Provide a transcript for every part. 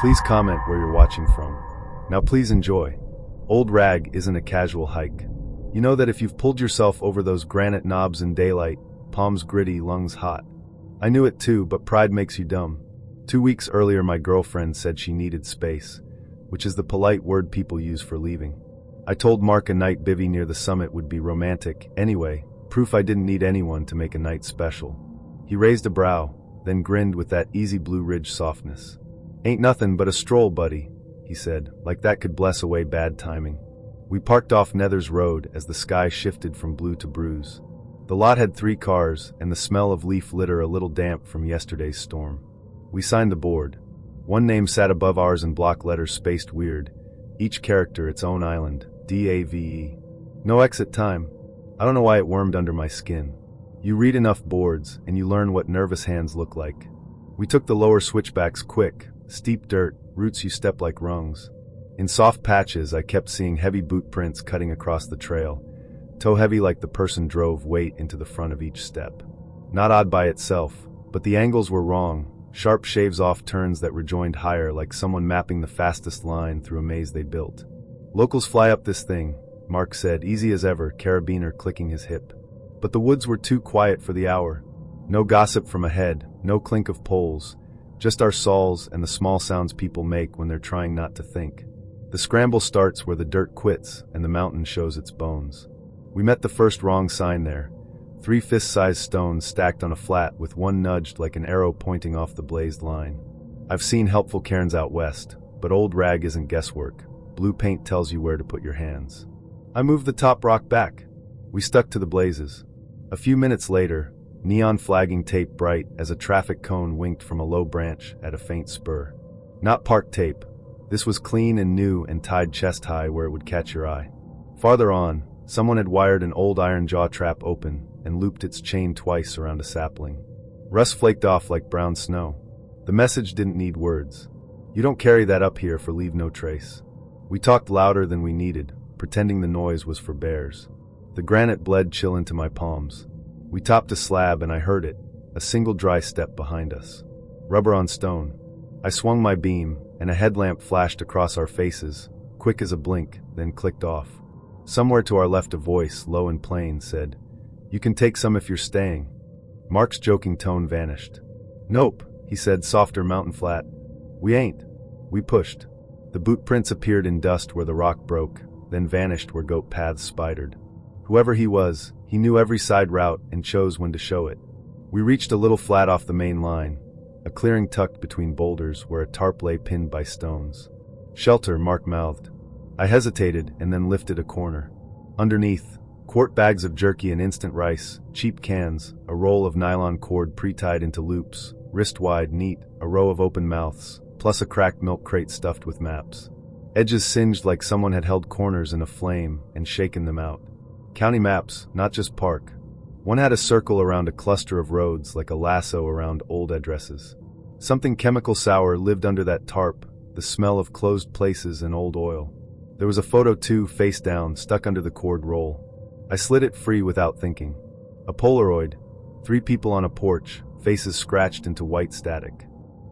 Please comment where you're watching from. Now please enjoy. Old Rag isn't a casual hike. You know that if you've pulled yourself over those granite knobs in daylight, palms gritty, lungs hot. I knew it too, but pride makes you dumb. 2 weeks earlier my girlfriend said she needed space, which is the polite word people use for leaving. I told Mark a night bivvy near the summit would be romantic anyway, proof I didn't need anyone to make a night special. He raised a brow, then grinned with that easy Blue Ridge softness. "Ain't nothing but a stroll, buddy," he said, like that could bless away bad timing. We parked off Nethers Road as the sky shifted from blue to bruise. The lot had 3 cars, and the smell of leaf litter a little damp from yesterday's storm. We signed the board. One name sat above ours in block letters spaced weird, each character its own island, DAVE. No exit time. I don't know why it wormed under my skin. You read enough boards, and you learn what nervous hands look like. We took the lower switchbacks quick, steep dirt, roots you step like rungs. In soft patches I kept seeing heavy boot prints cutting across the trail, toe heavy like the person drove weight into the front of each step. Not odd by itself, but the angles were wrong, sharp shaves off turns that rejoined higher like someone mapping the fastest line through a maze they built. "Locals fly up this thing," Mark said, easy as ever, carabiner clicking his hip. But the woods were too quiet for the hour. No gossip from ahead, no clink of poles, just our saws and the small sounds people make when they're trying not to think. The scramble starts where the dirt quits and the mountain shows its bones. We met the first wrong sign there. 3 fist-sized stones stacked on a flat with one nudged like an arrow pointing off the blazed line. I've seen helpful cairns out west, but Old Rag isn't guesswork. Blue paint tells you where to put your hands. I moved the top rock back. We stuck to the blazes. A few minutes later, neon flagging tape bright as a traffic cone winked from a low branch at a faint spur. Not park tape. This was clean and new and tied chest high where it would catch your eye. Farther on, someone had wired an old iron jaw trap open and looped its chain twice around a sapling. Rust flaked off like brown snow. The message didn't need words. You don't carry that up here for leave no trace. We talked louder than we needed, pretending the noise was for bears. The granite bled chill into my palms. We topped a slab and I heard it, a single dry step behind us. Rubber on stone. I swung my beam, and a headlamp flashed across our faces, quick as a blink, then clicked off. Somewhere to our left a voice, low and plain, said, "You can take some if you're staying." Mark's joking tone vanished. "Nope," he said, softer mountain flat. "We ain't." We pushed. The boot prints appeared in dust where the rock broke, then vanished where goat paths spidered. Whoever he was, he knew every side route and chose when to show it. We reached a little flat off the main line, a clearing tucked between boulders where a tarp lay pinned by stones. "Shelter," Mark mouthed. I hesitated and then lifted a corner. Underneath, quart bags of jerky and instant rice, cheap cans, a roll of nylon cord pre-tied into loops, wrist-wide, neat, a row of open mouths, plus a cracked milk crate stuffed with maps. Edges singed like someone had held corners in a flame and shaken them out. County maps, not just park. One had a circle around a cluster of roads like a lasso around old addresses. Something chemical sour lived under that tarp, the smell of closed places and old oil. There was a photo too, face down, stuck under the cord roll. I slid it free without thinking. A Polaroid, 3 people on a porch, faces scratched into white static.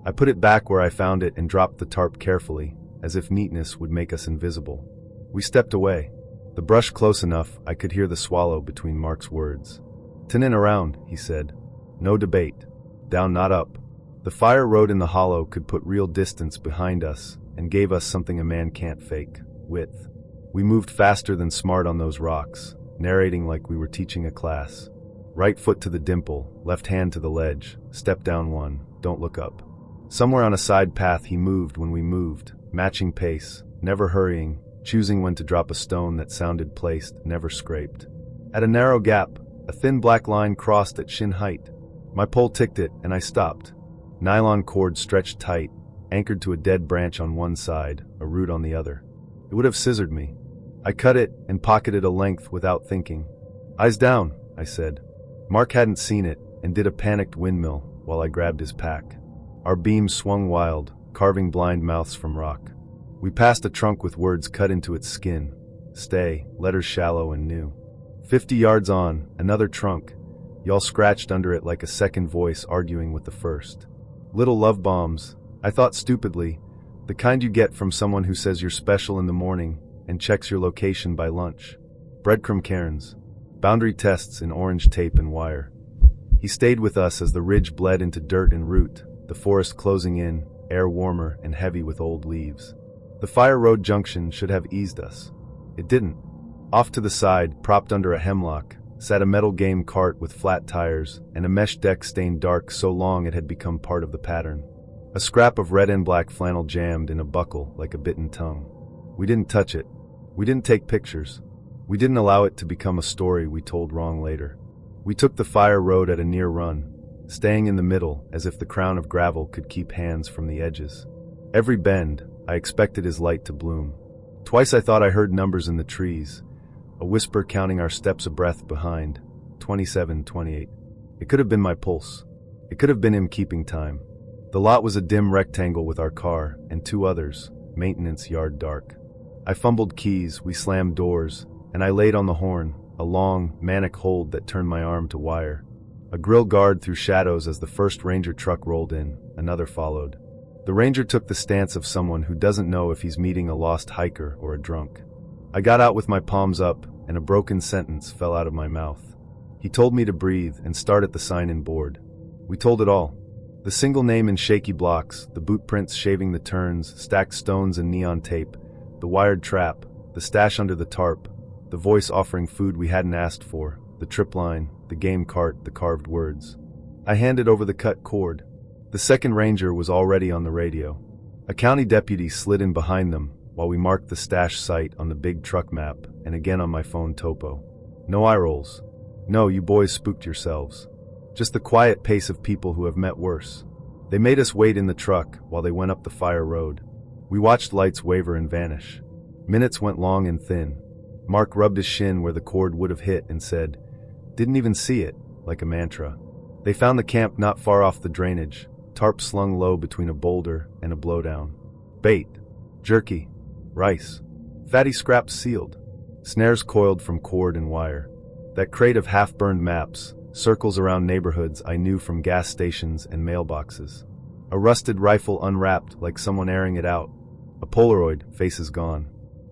I put it back where I found it and dropped the tarp carefully, as if neatness would make us invisible. We stepped away. The brush close enough, I could hear the swallow between Mark's words. "Tinin around," he said. No debate. Down, not up. The fire road in the hollow could put real distance behind us and gave us something a man can't fake, width. We moved faster than smart on those rocks, narrating like we were teaching a class. Right foot to the dimple, left hand to the ledge, step down 1, don't look up. Somewhere on a side path he moved when we moved, matching pace, never hurrying, choosing when to drop a stone that sounded placed, never scraped. At a narrow gap, a thin black line crossed at shin height. My pole ticked it, and I stopped. Nylon cord stretched tight, anchored to a dead branch on one side, a root on the other. It would have scissored me. I cut it and pocketed a length without thinking. "Eyes down," I said. Mark hadn't seen it, and did a panicked windmill while I grabbed his pack. Our beams swung wild, carving blind mouths from rock. We passed a trunk with words cut into its skin. Stay, letters shallow and new. 50 yards on, another trunk. Y'all scratched under it like a second voice arguing with the first. Little love bombs. I thought stupidly, The kind you get from someone who says you're special in the morning and checks your location by lunch. Breadcrumb cairns. Boundary tests in orange tape and wire. He stayed with us as the ridge bled into dirt and root, the forest closing in, air warmer and heavy with old leaves. The fire road junction should have eased us. It didn't. Off to the side, propped under a hemlock, sat a metal game cart with flat tires and a mesh deck stained dark so long it had become part of the pattern. A scrap of red and black flannel jammed in a buckle like a bitten tongue. We didn't touch it. We didn't take pictures. We didn't allow it to become a story we told wrong later. We took the fire road at a near run, staying in the middle as if the crown of gravel could keep hands from the edges. Every bend, I expected his light to bloom. Twice I thought I heard numbers in the trees, a whisper counting our steps a breath behind, 27, 28. It could have been my pulse. It could have been him keeping time. The lot was a dim rectangle with our car and two others, maintenance yard dark. I fumbled keys, we slammed doors, and I laid on the horn, a long, manic hold that turned my arm to wire. A grill guard through shadows as the first ranger truck rolled in, another followed. The ranger took the stance of someone who doesn't know if he's meeting a lost hiker or a drunk. I got out with my palms up, and a broken sentence fell out of my mouth. He told me to breathe and start at the sign-in board. We told it all. The single name in shaky blocks, the boot prints shaving the turns, stacked stones and neon tape, the wired trap, the stash under the tarp, the voice offering food we hadn't asked for, the trip line, the game cart, the carved words. I handed over the cut cord. The second ranger was already on the radio. A county deputy slid in behind them while we marked the stash site on the big truck map and again on my phone topo. No eye rolls. No, you boys spooked yourselves. Just the quiet pace of people who have met worse. They made us wait in the truck while they went up the fire road. We watched lights waver and vanish. Minutes went long and thin. Mark rubbed his shin where the cord would have hit and said, "Didn't even see it," like a mantra. They found the camp not far off the drainage, tarp slung low between a boulder and a blowdown. Bait, jerky, rice, fatty scraps sealed, snares coiled from cord and wire. That crate of half-burned maps, circles around neighborhoods I knew from gas stations and mailboxes. A rusted rifle unwrapped like someone airing it out. A Polaroid, faces gone.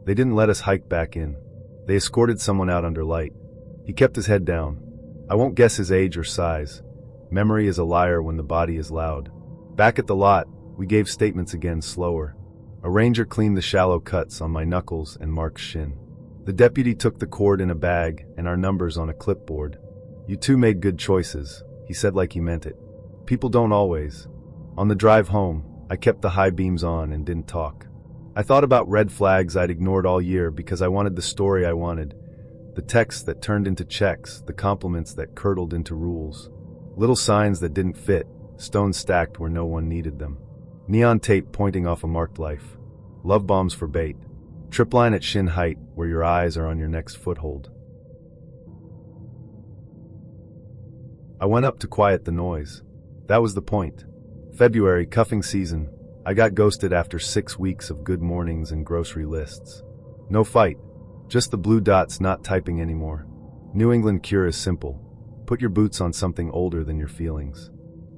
They didn't let us hike back in. They escorted someone out under light. He kept his head down. I won't guess his age or size. Memory is a liar when the body is loud. Back at the lot, we gave statements again slower. A ranger cleaned the shallow cuts on my knuckles and Mark's shin. The deputy took the cord in a bag and our numbers on a clipboard. "You two made good choices," he said like he meant it. People don't always. On the drive home, I kept the high beams on and didn't talk. I thought about red flags I'd ignored all year because I wanted the story I wanted. The texts that turned into checks, the compliments that curdled into rules. Little signs that didn't fit, stones stacked where no one needed them. Neon tape pointing off a marked life. Love bombs for bait. Trip line at shin height where your eyes are on your next foothold. I went up to quiet the noise. That was the point. February, cuffing season. I got ghosted after 6 weeks of good mornings and grocery lists. No fight. Just the blue dots not typing anymore. New England cure is simple. Put your boots on something older than your feelings.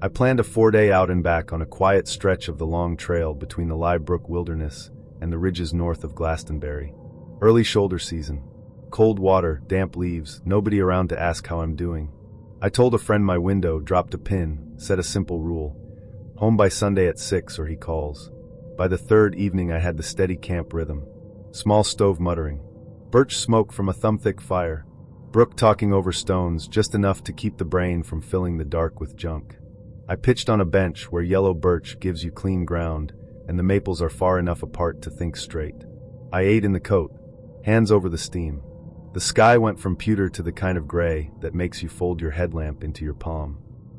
I planned a 4-day out and back on a quiet stretch of the long trail between the Lye Brook Wilderness and the ridges north of Glastonbury. Early shoulder season. Cold water, damp leaves, nobody around to ask how I'm doing. I told a friend my window, dropped a pin, set a simple rule. Home by Sunday at 6 or he calls. By the third evening I had the steady camp rhythm. Small stove muttering. Birch smoke from a thumb-thick fire. Brook talking over stones, just enough to keep the brain from filling the dark with junk. I pitched on a bench where yellow birch gives you clean ground, and the maples are far enough apart to think straight. I ate in the coat, hands over the steam. The sky went from pewter to the kind of gray that makes you fold your headlamp into your palm.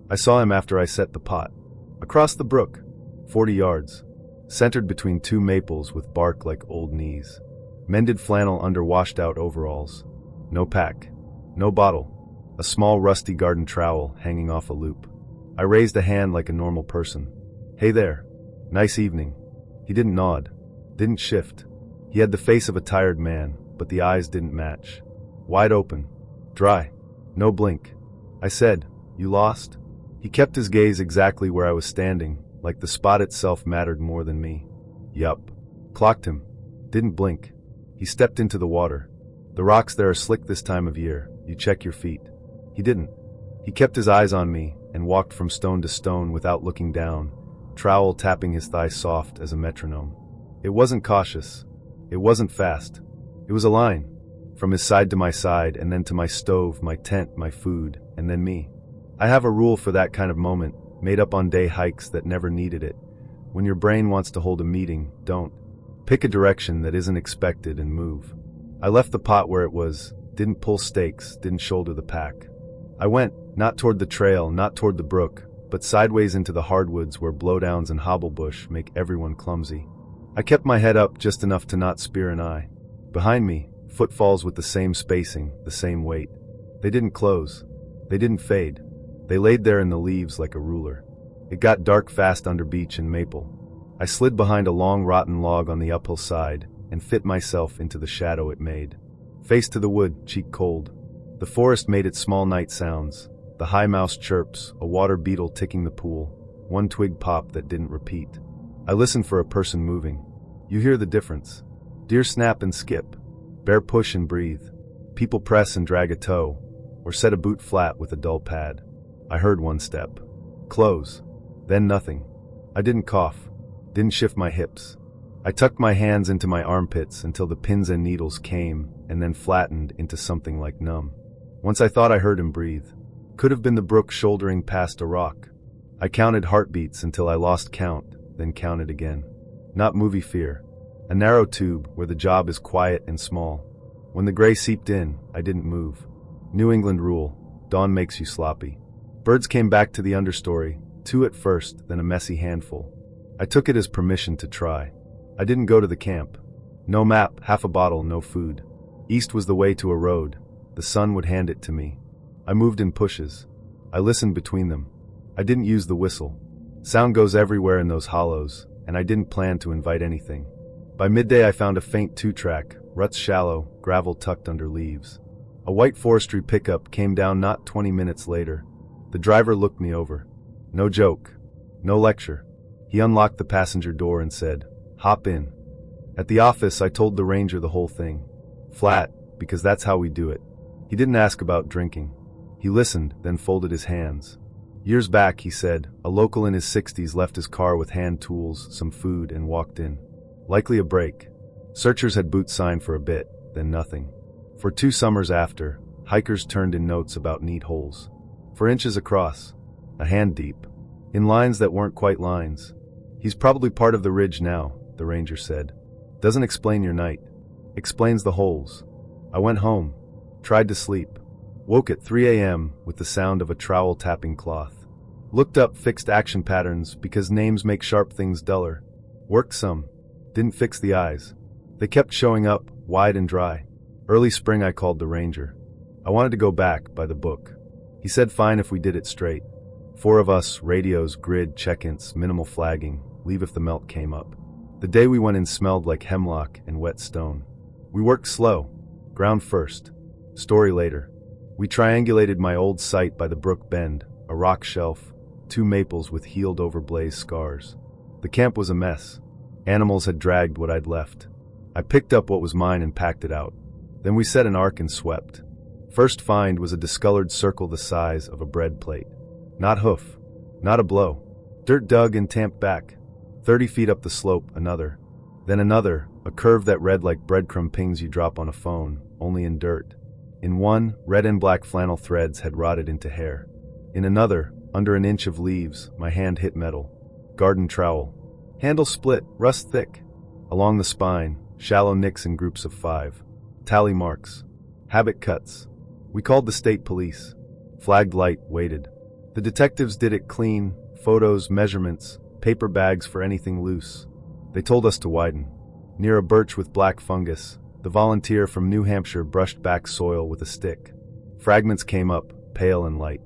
I saw him after I set the pot. Across the brook, 40 yards, centered between two maples with bark like old knees. Mended flannel under washed-out overalls. No pack. No bottle. A small rusty garden trowel hanging off a loop. I raised a hand like a normal person. "Hey there. Nice evening." He didn't nod. Didn't shift. He had the face of a tired man, but the eyes didn't match. Wide open. Dry. No blink. I said, "You lost?" He kept his gaze exactly where I was standing, like the spot itself mattered more than me. Yup. Clocked him. Didn't blink. He stepped into the water. The rocks there are slick this time of year. You check your feet. He didn't. He kept his eyes on me and walked from stone to stone without looking down, trowel tapping his thigh soft as a metronome. It wasn't cautious. It wasn't fast. It was a line. From his side to my side, and then to my stove, my tent, my food, and then me. I have a rule for that kind of moment, made up on day hikes that never needed it. When your brain wants to hold a meeting, don't. Pick a direction that isn't expected and move. I left the pot where it was, didn't pull stakes, didn't shoulder the pack. I went, not toward the trail, not toward the brook, but sideways into the hardwoods where blowdowns and hobblebush make everyone clumsy. I kept my head up just enough to not spear an eye. Behind me, footfalls with the same spacing, the same weight. They didn't close. They didn't fade. They laid there in the leaves like a ruler. It got dark fast under beech and maple. I slid behind a long rotten log on the uphill side and fit myself into the shadow it made. Face to the wood, cheek cold. The forest made its small night sounds. The high mouse chirps, a water beetle ticking the pool, one twig pop that didn't repeat. I listen for a person moving. You hear the difference. Deer snap and skip. Bear push and breathe. People press and drag a toe, or set a boot flat with a dull pad. I heard one step. Close. Then nothing. I didn't cough. Didn't shift my hips. I tucked my hands into my armpits until the pins and needles came and then flattened into something like numb. Once I thought I heard him breathe. Could have been the brook shouldering past a rock. I counted heartbeats until I lost count, then counted again. Not movie fear. A narrow tube where the job is quiet and small. When the gray seeped in, I didn't move. New England rule, dawn makes you sloppy. Birds came back to the understory, 2 at first, then a messy handful. I took it as permission to try. I didn't go to the camp. No map, half a bottle, no food. East was the way to a road. The sun would hand it to me. I moved in pushes. I listened between them. I didn't use the whistle. Sound goes everywhere in those hollows, and I didn't plan to invite anything. By midday I found a faint 2-track, ruts shallow, gravel tucked under leaves. A white forestry pickup came down not 20 minutes later. The driver looked me over. No joke. No lecture. He unlocked the passenger door and said, "Hop in." At the office I told the ranger the whole thing. Flat, because that's how we do it. He didn't ask about drinking. He listened, then folded his hands. Years back, he said, a local in his 60s left his car with hand tools, some food, and walked in. Likely a break. Searchers had boot signed for a bit, then nothing. For 2 summers after, hikers turned in notes about neat holes. For inches across. A hand deep. In lines that weren't quite lines. He's probably part of the ridge now, the ranger said. Doesn't explain your night. Explains the holes. I went home. Tried to sleep. Woke at 3 a.m. with the sound of a trowel tapping cloth. Looked up fixed action patterns because names make sharp things duller. Worked some. Didn't fix the eyes. They kept showing up, wide and dry. Early spring I called the ranger. I wanted to go back, by the book. He said fine if we did it straight. 4 of us, radios, grid, check-ins, minimal flagging, leave if the melt came up. The day we went in smelled like hemlock and wet stone. We worked slow. Ground first. Story later. We triangulated my old site by the brook bend, a rock shelf, 2 maples with healed-over blaze scars. The camp was a mess. Animals had dragged what I'd left. I picked up what was mine and packed it out. Then we set an arc and swept. First find was a discolored circle the size of a bread plate. Not hoof. Not a blow. Dirt dug and tamped back. 30 feet up the slope, another. Then another, a curve that read like breadcrumb pings you drop on a phone, only in dirt. In one, red and black flannel threads had rotted into hair. In another, under an inch of leaves, my hand hit metal. Garden trowel. Handle split, rust thick. Along the spine, shallow nicks in groups of 5. Tally marks. Habit cuts. We called the state police. Flagged light, waited. The detectives did it clean, photos, measurements, paper bags for anything loose. They told us to widen. Near a birch with black fungus, the volunteer from New Hampshire brushed back soil with a stick. Fragments came up, pale and light.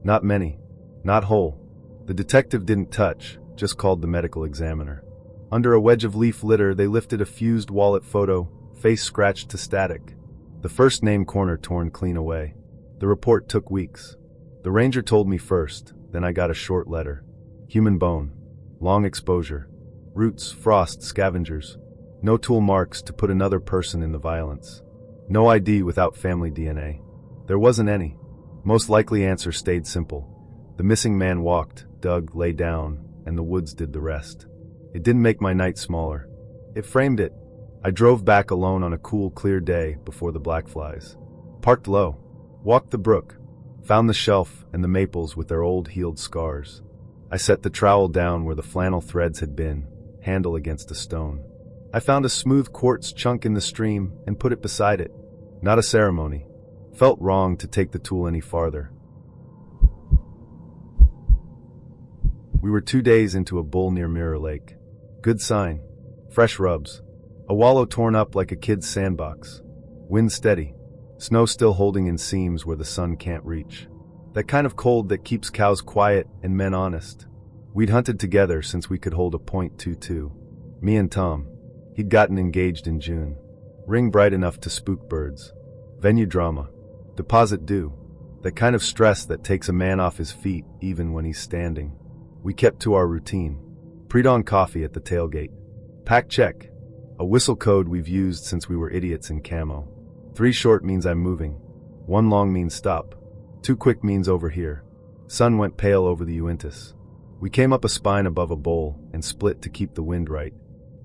Not many. Not whole. The detective didn't touch, just called the medical examiner. Under a wedge of leaf litter they lifted a fused wallet photo, face scratched to static. The first name corner torn clean away. The report took weeks. The ranger told me first, then I got a short letter. Human bone. Long exposure. Roots, frost, scavengers. No tool marks to put another person in the violence. No ID without family DNA. There wasn't any. Most likely answer stayed simple. The missing man walked, dug, lay down, and the woods did the rest. It didn't make my night smaller. It framed it. I drove back alone on a cool, clear day before the black flies. Parked low. Walked the brook. Found the shelf and the maples with their old healed scars. I set the trowel down where the flannel threads had been, handle against a stone. I found a smooth quartz chunk in the stream and put it beside it. Not a ceremony. Felt wrong to take the tool any farther. We were 2 days into a bull near Mirror Lake. Good sign. Fresh rubs. A wallow torn up like a kid's sandbox. Wind steady. Snow still holding in seams where the sun can't reach. That kind of cold that keeps cows quiet and men honest. We'd hunted together since we could hold a .22. Me and Tom. He'd gotten engaged in June. Ring bright enough to spook birds. Venue drama. Deposit due. That kind of stress that takes a man off his feet even when he's standing. We kept to our routine. Pre-dawn coffee at the tailgate. Pack check. A whistle code we've used since we were idiots in camo. 3 short means I'm moving. 1 long means stop. 2 quick means over here. Sun went pale over the Uintas. We came up a spine above a bowl and split to keep the wind right.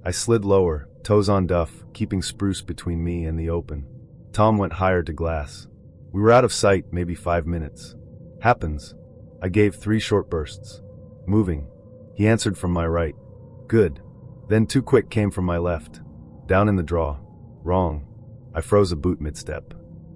I slid lower, toes on duff, keeping spruce between me and the open. Tom went higher to glass. We were out of sight maybe 5 minutes. Happens. I gave 3 short bursts. Moving. He answered from my right. Good. Then 2 quick came from my left. Down in the draw. Wrong. I froze a boot mid-step.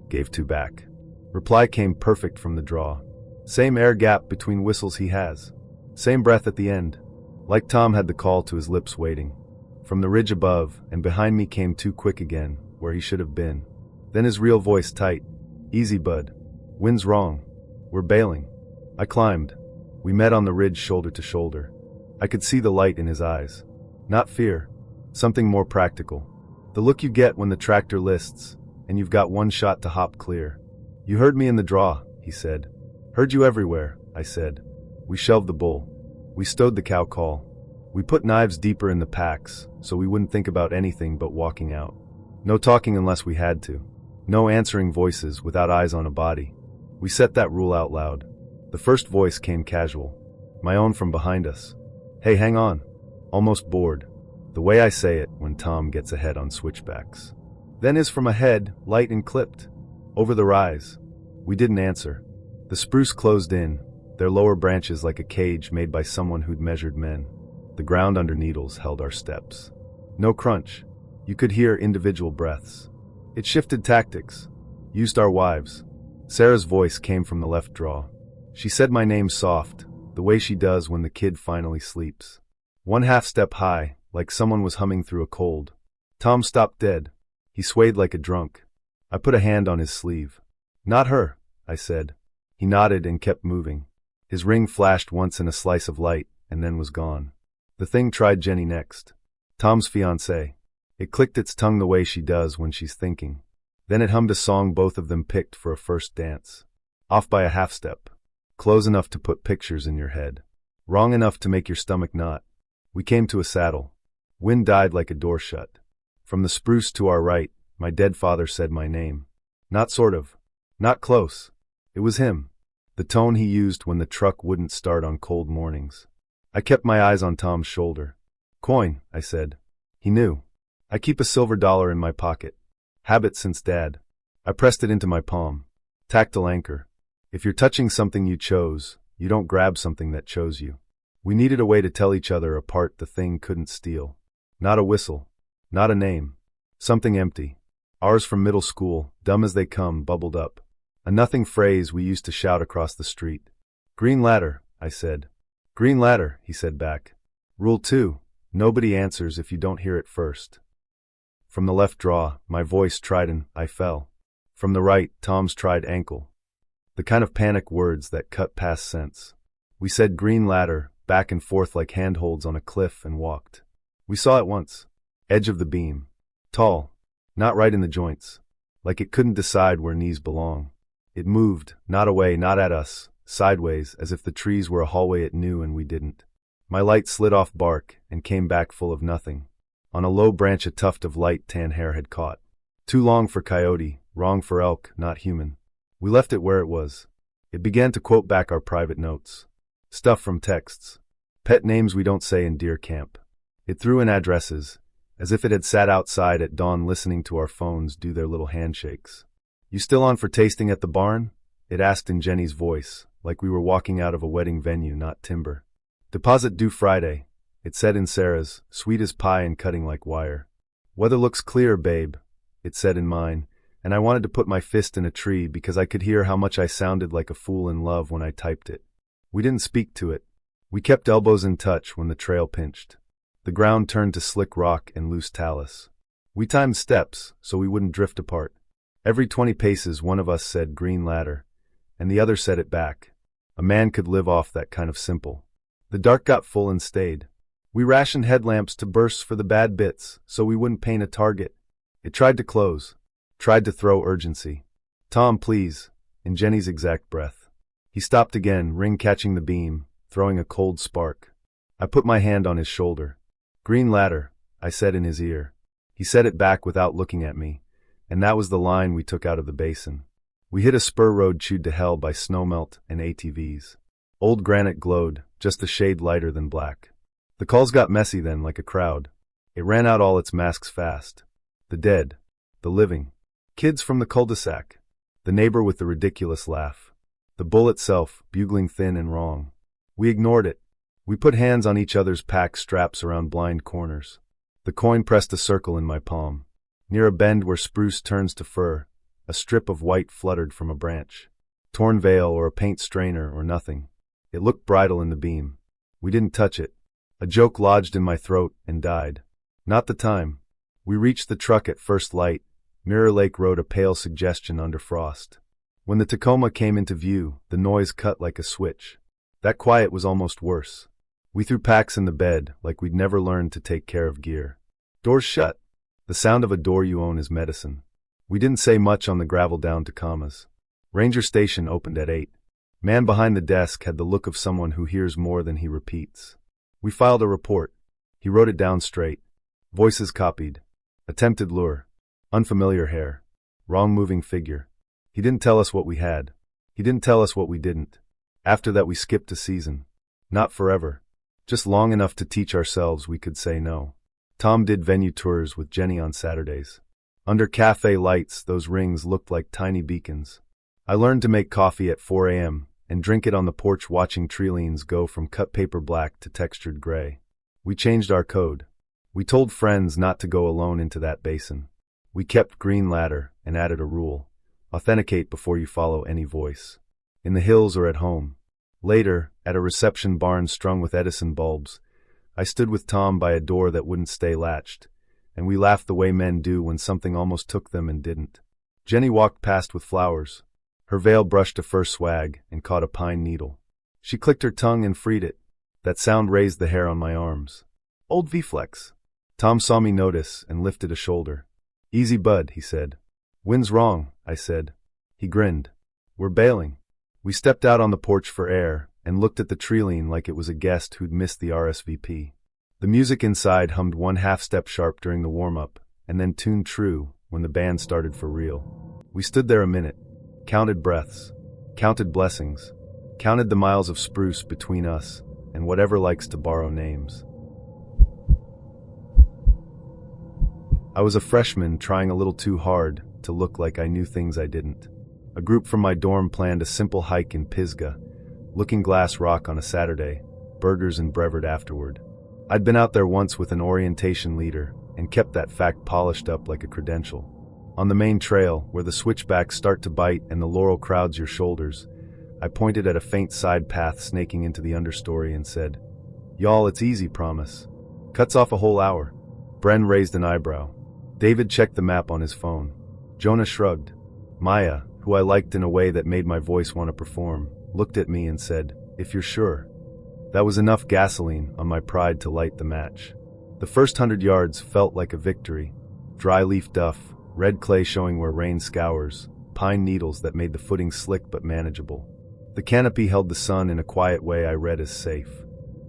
Gave 2 back. Reply came perfect from the draw. Same air gap between whistles he has. Same breath at the end. Like Tom had the call to his lips waiting. From the ridge above and behind me came 2 quick again, where he should have been. Then his real voice tight. Easy, bud. Wind's wrong. We're bailing. I climbed. We met on the ridge shoulder to shoulder. I could see the light in his eyes. Not fear. Something more practical. The look you get when the tractor lists, and you've got 1 shot to hop clear. You heard me in the draw, he said. Heard you everywhere, I said. We shelved the bull. We stowed the cow call. We put knives deeper in the packs, so we wouldn't think about anything but walking out. No talking unless we had to. No answering voices without eyes on a body. We set that rule out loud. The first voice came casual. My own from behind us. Hey, hang on. Almost bored. The way I say it when Tom gets ahead on switchbacks. Then is from ahead, light and clipped. Over the rise. We didn't answer. The spruce closed in, their lower branches like a cage made by someone who'd measured men. The ground under needles held our steps. No crunch. You could hear individual breaths. It shifted tactics. Used our wives. Sarah's voice came from the left draw. She said my name soft, the way she does when the kid finally sleeps. 1/2 step high, like someone was humming through a cold. Tom stopped dead. He swayed like a drunk. I put a hand on his sleeve. Not her, I said. He nodded and kept moving. His ring flashed once in a slice of light, and then was gone. The thing tried Jenny next. Tom's fiancée. It clicked its tongue the way she does when she's thinking. Then it hummed a song both of them picked for a first dance. Off by a 1/2 step. Close enough to put pictures in your head. Wrong enough to make your stomach knot. We came to a saddle. Wind died like a door shut. From the spruce to our right, my dead father said my name. Not sort of. Not close. It was him. The tone he used when the truck wouldn't start on cold mornings. I kept my eyes on Tom's shoulder. Coin, I said. He knew. I keep a silver dollar in my pocket. Habit since Dad. I pressed it into my palm. Tactile anchor. If you're touching something you chose, you don't grab something that chose you. We needed a way to tell each other apart the thing couldn't steal. Not a whistle. Not a name. Something empty. Ours from middle school, dumb as they come, bubbled up. A nothing phrase we used to shout across the street. Green ladder, I said. Green ladder, he said back. Rule 2. Nobody answers if you don't hear it first. From the left draw, my voice tried an I fell. From the right, Tom's tried ankle. The kind of panic words that cut past sense. We said green ladder, back and forth like handholds on a cliff, and walked. We saw it once. Edge of the beam. Tall. Not right in the joints. Like it couldn't decide where knees belong. It moved, not away, not at us, sideways, as if the trees were a hallway it knew and we didn't. My light slid off bark and came back full of nothing. On a low branch a tuft of light tan hair had caught. Too long for coyote, wrong for elk, not human. We left it where it was. It began to quote back our private notes. Stuff from texts. Pet names we don't say in deer camp. It threw in addresses, as if it had sat outside at dawn listening to our phones do their little handshakes. You still on for tasting at the barn? It asked in Jenny's voice, like we were walking out of a wedding venue, not timber. Deposit due Friday, it said in Sarah's, sweet as pie and cutting like wire. Weather looks clear, babe, it said in mine, and I wanted to put my fist in a tree because I could hear how much I sounded like a fool in love when I typed it. We didn't speak to it. We kept elbows in touch when the trail pinched. The ground turned to slick rock and loose talus. We timed steps so we wouldn't drift apart. Every 20 paces one of us said green ladder, and the other said it back. A man could live off that kind of simple. The dark got full and stayed. We rationed headlamps to bursts for the bad bits so we wouldn't paint a target. It tried to close, tried to throw urgency. Tom, please, in Jenny's exact breath. He stopped again, ring catching the beam, throwing a cold spark. I put my hand on his shoulder. Green ladder, I said in his ear. He said it back without looking at me, and that was the line we took out of the basin. We hit a spur road chewed to hell by snowmelt and ATVs. Old granite glowed, just a shade lighter than black. The calls got messy then, like a crowd. It ran out all its masks fast. The dead, the living, kids from the cul-de-sac, the neighbor with the ridiculous laugh, the bull itself, bugling thin and wrong. We ignored it. We put hands on each other's pack straps around blind corners. The coin pressed a circle in my palm. Near a bend where spruce turns to fir, a strip of white fluttered from a branch. Torn veil or a paint strainer or nothing. It looked bridal in the beam. We didn't touch it. A joke lodged in my throat and died. Not the time. We reached the truck at first light. Mirror Lake Road, a pale suggestion under frost. When the Tacoma came into view, the noise cut like a switch. That quiet was almost worse. We threw packs in the bed like we'd never learned to take care of gear. Doors shut. The sound of a door you own is medicine. We didn't say much on the gravel down Tacomas. Ranger Station opened at 8. Man behind the desk had the look of someone who hears more than he repeats. We filed a report. He wrote it down straight. Voices copied. Attempted lure. Unfamiliar hair. Wrong moving figure. He didn't tell us what we had. He didn't tell us what we didn't. After that we skipped a season. Not forever. Just long enough to teach ourselves we could say no. Tom did venue tours with Jenny on Saturdays. Under cafe lights, those rings looked like tiny beacons. I learned to make coffee at 4 a.m. and drink it on the porch watching tree leans go from cut paper black to textured gray. We changed our code. We told friends not to go alone into that basin. We kept green ladder and added a rule. Authenticate before you follow any voice. In the hills or at home. Later, at a reception barn strung with Edison bulbs, I stood with Tom by a door that wouldn't stay latched, and we laughed the way men do when something almost took them and didn't. Jenny walked past with flowers. Her veil brushed a fur swag and caught a pine needle. She clicked her tongue and freed it. That sound raised the hair on my arms. Old V-Flex. Tom saw me notice and lifted a shoulder. Easy, bud, he said. Wind's wrong, I said. He grinned. We're bailing. We stepped out on the porch for air and looked at the tree lean like it was a guest who'd missed the RSVP. The music inside hummed one half-step sharp during the warm-up and then tuned true when the band started for real. We stood there a minute. Counted breaths, counted blessings, counted the miles of spruce between us and whatever likes to borrow names. I was a freshman trying a little too hard to look like I knew things I didn't. A group from my dorm planned a simple hike in Pisgah, Looking Glass Rock on a Saturday, burgers and Brevard afterward. I'd been out there once with an orientation leader and kept that fact polished up like a credential. On the main trail, where the switchbacks start to bite and the laurel crowds your shoulders, I pointed at a faint side path snaking into the understory and said, "Y'all, it's easy, promise. Cuts off a whole hour." Bren raised an eyebrow. David checked the map on his phone. Jonah shrugged. Maya, who I liked in a way that made my voice want to perform, looked at me and said, "If you're sure." That was enough gasoline on my pride to light the match. The first 100 yards felt like a victory. Dry leaf duff, red clay showing where rain scours, pine needles that made the footing slick but manageable. The canopy held the sun in a quiet way I read as safe.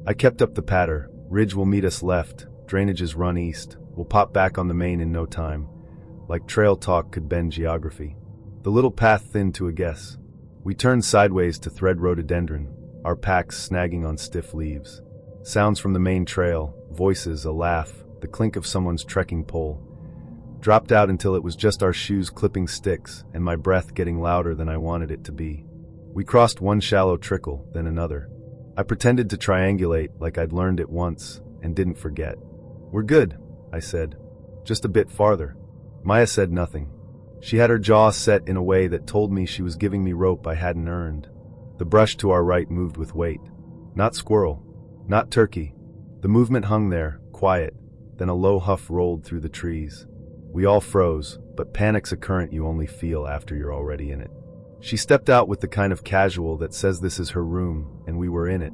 I kept up the patter. Ridge will meet us left, drainages run east. We'll pop back on the main in no time. Like trail talk could bend geography. The little path thinned to a guess. We turned sideways to thread rhododendron, our packs snagging on stiff leaves. Sounds from the main trail, voices, a laugh, the clink of someone's trekking pole. Dropped out until it was just our shoes clipping sticks and my breath getting louder than I wanted it to be. We crossed one shallow trickle, then another. I pretended to triangulate like I'd learned it once and didn't forget. "We're good," I said. "Just a bit farther." Maya said nothing. She had her jaw set in a way that told me she was giving me rope I hadn't earned. The brush to our right moved with weight. Not squirrel. Not turkey. The movement hung there, quiet, then a low huff rolled through the trees. We all froze, but panic's a current you only feel after you're already in it. She stepped out with the kind of casual that says this is her room, and we were in it.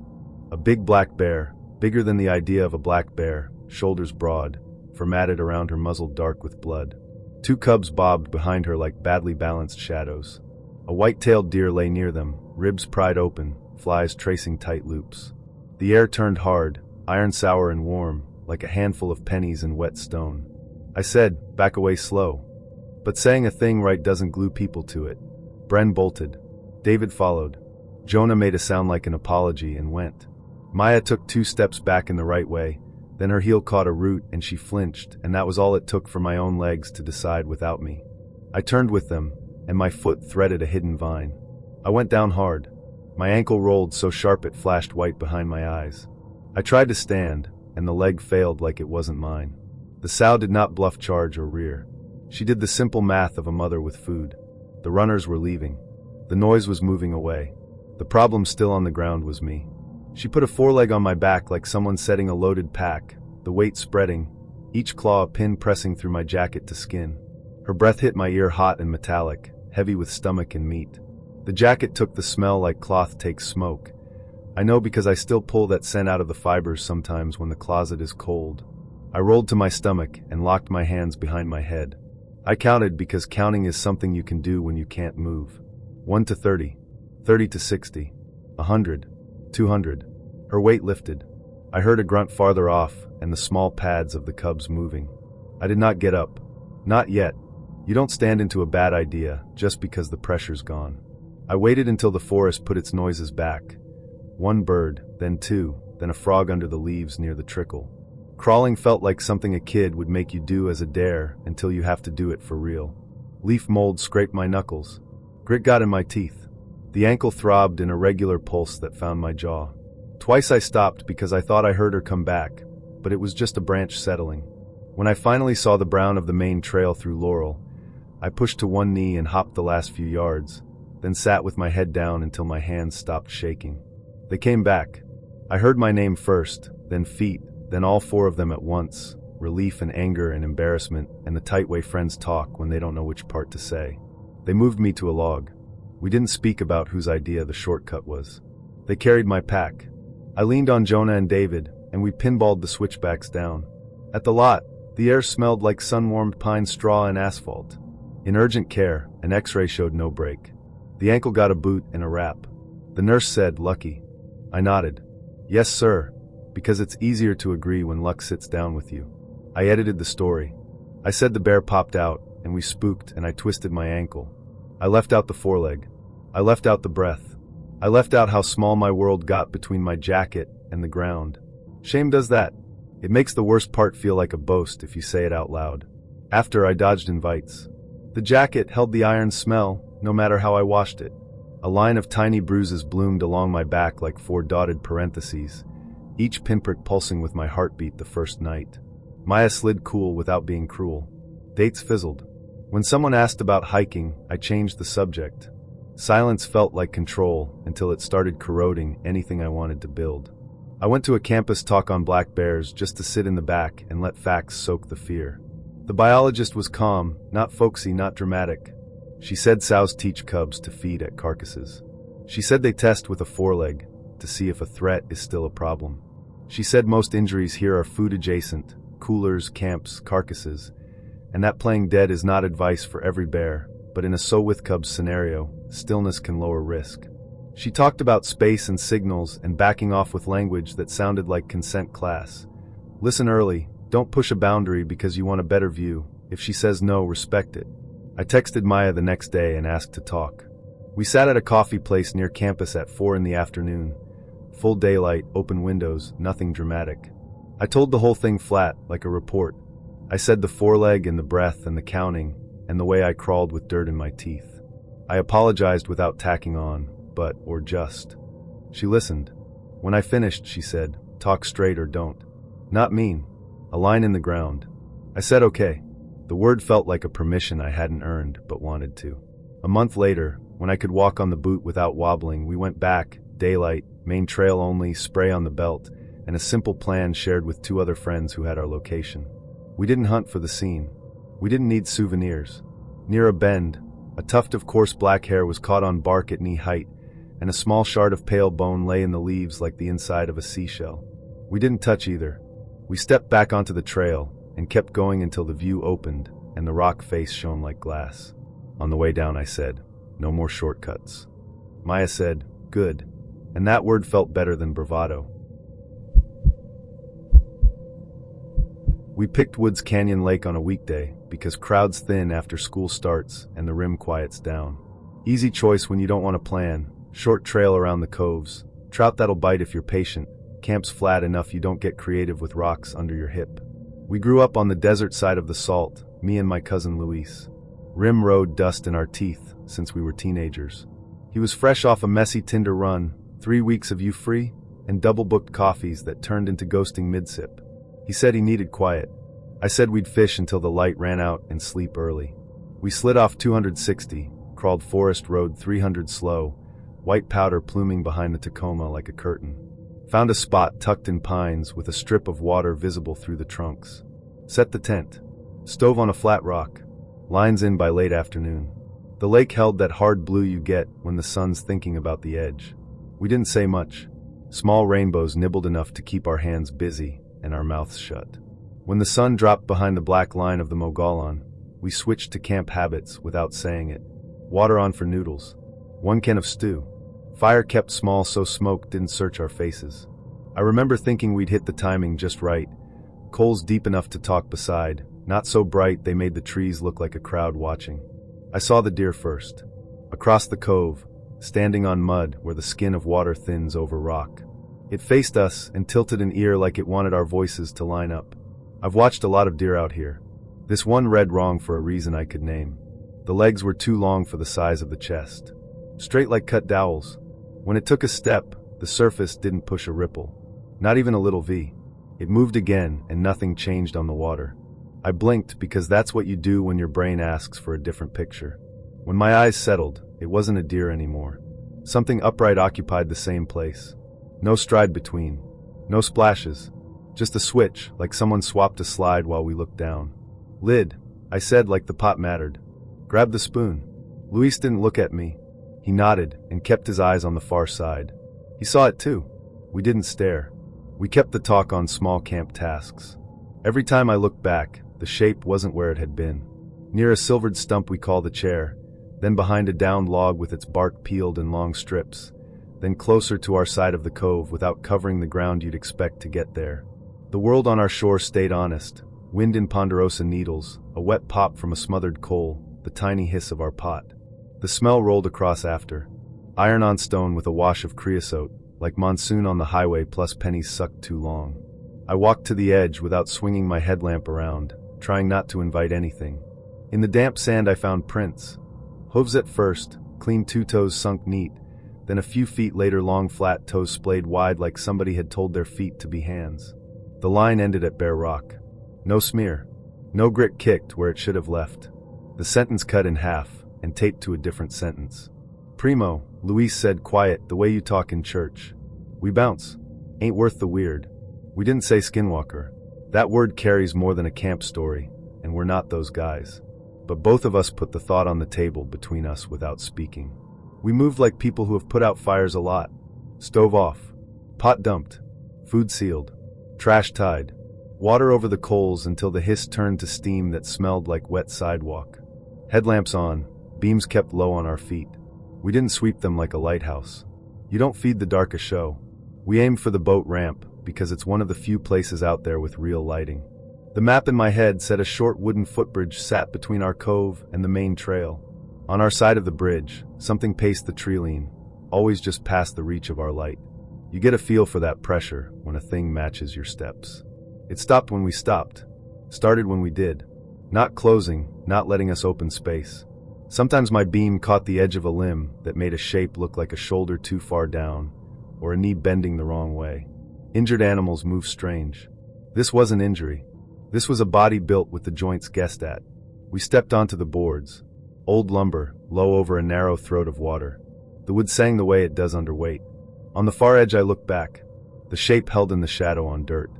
A big black bear, bigger than the idea of a black bear, shoulders broad, fur matted around her muzzle dark with blood. 2 cubs bobbed behind her like badly balanced shadows. A white-tailed deer lay near them, ribs pried open, flies tracing tight loops. The air turned hard, iron sour and warm, like a handful of pennies in wet stone. I said, "Back away slow." But saying a thing right doesn't glue people to it. Bren bolted. David followed. Jonah made a sound like an apology and went. Maya took 2 steps back in the right way, then her heel caught a root and she flinched, and that was all it took for my own legs to decide without me. I turned with them, and my foot threaded a hidden vine. I went down hard. My ankle rolled so sharp it flashed white behind my eyes. I tried to stand, and the leg failed like it wasn't mine. The sow did not bluff charge or rear. She did the simple math of a mother with food. The runners were leaving. The noise was moving away. The problem still on the ground was me. She put a foreleg on my back like someone setting a loaded pack, the weight spreading, each claw a pin pressing through my jacket to skin. Her breath hit my ear hot and metallic, heavy with stomach and meat. The jacket took the smell like cloth takes smoke. I know because I still pull that scent out of the fibers sometimes when the closet is cold. I rolled to my stomach and locked my hands behind my head. I counted because counting is something you can do when you can't move. 1 to 30, 30 to 60, 100, 200. Her weight lifted. I heard a grunt farther off and the small pads of the cubs moving. I did not get up. Not yet. You don't stand into a bad idea just because the pressure's gone. I waited until the forest put its noises back. 1 bird, then 2, then a frog under the leaves near the trickle. Crawling felt like something a kid would make you do as a dare until you have to do it for real. Leaf mold scraped my knuckles. Grit got in my teeth. The ankle throbbed in a regular pulse that found my jaw. Twice I stopped because I thought I heard her come back, but it was just a branch settling. When I finally saw the brown of the main trail through Laurel, I pushed to one knee and hopped the last few yards, then sat with my head down until my hands stopped shaking. They came back. I heard my name first, then feet, then all 4 of them at once, relief and anger and embarrassment and the tight way friends talk when they don't know which part to say. They moved me to a log. We didn't speak about whose idea the shortcut was. They carried my pack. I leaned on Jonah and David, and we pinballed the switchbacks down. At the lot, the air smelled like sun-warmed pine straw and asphalt. In urgent care, an x-ray showed no break. The ankle got a boot and a wrap. The nurse said, "Lucky." I nodded. "Yes, sir," because it's easier to agree when luck sits down with you. I edited the story. I said the bear popped out, and we spooked, and I twisted my ankle. I left out the foreleg. I left out the breath. I left out how small my world got between my jacket and the ground. Shame does that. It makes the worst part feel like a boast if you say it out loud. After, I dodged invites. The jacket held the iron smell, no matter how I washed it. A line of tiny bruises bloomed along my back like 4 dotted parentheses, each pinprick pulsing with my heartbeat the first night. Maya slid cool without being cruel. Dates fizzled. When someone asked about hiking, I changed the subject. Silence felt like control until it started corroding anything I wanted to build. I went to a campus talk on black bears just to sit in the back and let facts soak the fear. The biologist was calm, not folksy, not dramatic. She said sows teach cubs to feed at carcasses. She said they test with a foreleg to see if a threat is still a problem. She said most injuries here are food adjacent, coolers, camps, carcasses, and that playing dead is not advice for every bear, but in a sow with cubs scenario, stillness can lower risk. She talked about space and signals and backing off with language that sounded like consent class. Listen early, don't push a boundary because you want a better view. If she says no, respect it. I texted Maya the next day and asked to talk. We sat at a coffee place near campus at 4 in the afternoon. Full daylight, open windows, nothing dramatic. I told the whole thing flat, like a report. I said the foreleg and the breath and the counting, and the way I crawled with dirt in my teeth. I apologized without tacking on, but, or just. She listened. When I finished, she said, talk straight or don't. Not mean. A line in the ground. I said okay. The word felt like a permission I hadn't earned, but wanted to. A month later, when I could walk on the boot without wobbling, we went back, daylight, main trail only, spray on the belt, and a simple plan shared with 2 other friends who had our location. We didn't hunt for the scene. We didn't need souvenirs. Near a bend, a tuft of coarse black hair was caught on bark at knee height, and a small shard of pale bone lay in the leaves like the inside of a seashell. We didn't touch either. We stepped back onto the trail and kept going until the view opened and the rock face shone like glass. On the way down I said, no more shortcuts. Maya said, good. And that word felt better than bravado. We picked Woods Canyon Lake on a weekday because crowds thin after school starts and the rim quiets down. Easy choice when you don't want to plan. Short trail around the coves. Trout that'll bite if you're patient. Camp's flat enough you don't get creative with rocks under your hip. We grew up on the desert side of the Salt, me and my cousin Luis. Rim rode dust in our teeth since we were teenagers. He was fresh off a messy Tinder run, 3 weeks of you free, and double-booked coffees that turned into ghosting mid-sip. He said he needed quiet. I said we'd fish until the light ran out and sleep early. We slid off 260, crawled Forest Road 300 slow, white powder pluming behind the Tacoma like a curtain. Found a spot tucked in pines with a strip of water visible through the trunks. Set the tent. Stove on a flat rock. Lines in by late afternoon. The lake held that hard blue you get when the sun's thinking about the edge. We didn't say much. Small rainbows nibbled enough to keep our hands busy and our mouths shut. When the sun dropped behind the black line of the Mogollon, we switched to camp habits without saying it. Water on for noodles. 1 can of stew. Fire kept small so smoke didn't search our faces. I remember thinking we'd hit the timing just right. Coals deep enough to talk beside, not so bright they made the trees look like a crowd watching. I saw the deer first. Across the cove, standing on mud where the skin of water thins over rock. It faced us and tilted an ear like it wanted our voices to line up. I've watched a lot of deer out here. This one read wrong for a reason I could name. The legs were too long for the size of the chest. Straight like cut dowels. When it took a step, the surface didn't push a ripple. Not even a little V. It moved again and nothing changed on the water. I blinked because that's what you do when your brain asks for a different picture. When my eyes settled, it wasn't a deer anymore. Something upright occupied the same place. No stride between. No splashes. Just a switch, like someone swapped a slide while we looked down. Lid, I said like the pot mattered. Grab the spoon. Luis didn't look at me. He nodded and kept his eyes on the far side. He saw it too. We didn't stare. We kept the talk on small camp tasks. Every time I looked back, the shape wasn't where it had been. Near a silvered stump we called a chair, then behind a downed log with its bark peeled in long strips, then closer to our side of the cove without covering the ground you'd expect to get there. The world on our shore stayed honest. Wind in ponderosa needles, a wet pop from a smothered coal, the tiny hiss of our pot. The smell rolled across after. Iron on stone with a wash of creosote, like monsoon on the highway plus pennies sucked too long. I walked to the edge without swinging my headlamp around, trying not to invite anything. In the damp sand I found prints. Hooves at first, clean 2 toes sunk neat, then a few feet later long flat toes splayed wide like somebody had told their feet to be hands. The line ended at bare rock. No smear. No grit kicked where it should have left. The sentence cut in half and taped to a different sentence. Primo, Luis said quiet the way you talk in church. We bounce. Ain't worth the weird. We didn't say skinwalker. That word carries more than a camp story, and we're not those guys. But both of us put the thought on the table between us without speaking. We moved like people who have put out fires a lot. Stove off. Pot dumped. Food sealed. Trash tied. Water over the coals until the hiss turned to steam that smelled like wet sidewalk. Headlamps on, beams kept low on our feet. We didn't sweep them like a lighthouse. You don't feed the dark a show. We aimed for the boat ramp because it's one of the few places out there with real lighting. The map in my head said a short wooden footbridge sat between our cove and the main trail. On our side of the bridge, something paced the treeline, always just past the reach of our light. You get a feel for that pressure when a thing matches your steps. It stopped when we stopped. Started when we did. Not closing, not letting us open space. Sometimes my beam caught the edge of a limb that made a shape look like a shoulder too far down, or a knee bending the wrong way. Injured animals move strange. This wasn't injury. This was a body built with the joints guessed at. We stepped onto the boards. Old lumber, low over a narrow throat of water. The wood sang the way it does under weight. On the far edge I looked back. The shape held in the shadow on dirt.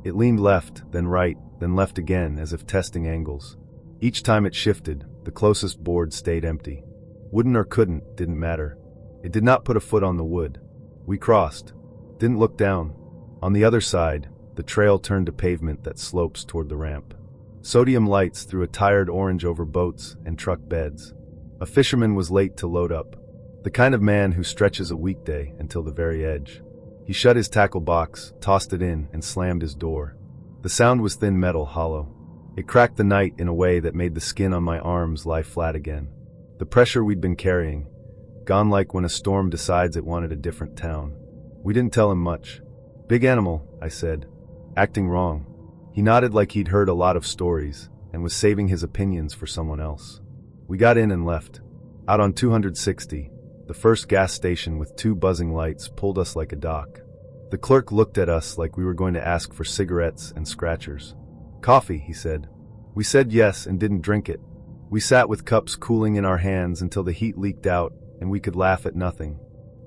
It leaned left, then right, then left again, as if testing angles. Each time it shifted, the closest board stayed empty. Wouldn't or couldn't, didn't matter. It did not put a foot on the wood. We crossed. Didn't look down. On the other side, the trail turned to pavement that slopes toward the ramp. Sodium lights threw a tired orange over boats and truck beds. A fisherman was late to load up. The kind of man who stretches a weekday until the very edge. He shut his tackle box, tossed it in, and slammed his door. The sound was thin metal, hollow. It cracked the night in a way that made the skin on my arms lie flat again. The pressure we'd been carrying, gone like when a storm decides it wanted a different town. We didn't tell him much. "Big animal," I said. Acting wrong. He nodded like he'd heard a lot of stories and was saving his opinions for someone else. We got in and left. Out on 260, the first gas station with 2 buzzing lights pulled us like a dock. The clerk looked at us like we were going to ask for cigarettes and scratchers. "Coffee," he said. We said yes and didn't drink it. We sat with cups cooling in our hands until the heat leaked out and we could laugh at nothing.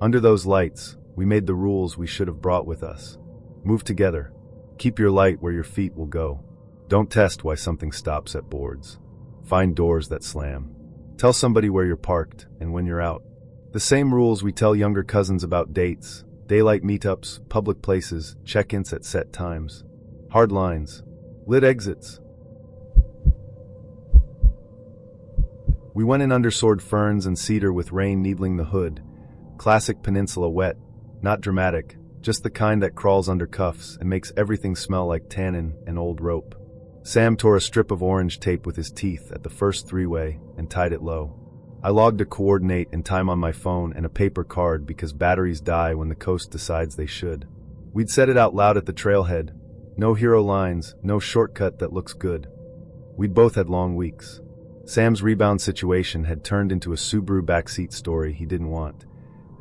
Under those lights, we made the rules we should have brought with us. Move together. Keep your light where your feet will go. Don't test why something stops at boards. Find doors that slam. Tell somebody where you're parked and when you're out. The same rules we tell younger cousins about dates, daylight meetups, public places, check-ins at set times. Hard lines. Lit exits. We went in under sword ferns and cedar with rain needling the hood. Classic peninsula wet. Not dramatic. Just the kind that crawls under cuffs and makes everything smell like tannin and old rope. Sam tore a strip of orange tape with his teeth at the first 3-way and tied it low. I logged a coordinate and time on my phone and a paper card because batteries die when the coast decides they should. We'd said it out loud at the trailhead. No hero lines, no shortcut that looks good. We'd both had long weeks. Sam's rebound situation had turned into a Subaru backseat story he didn't want,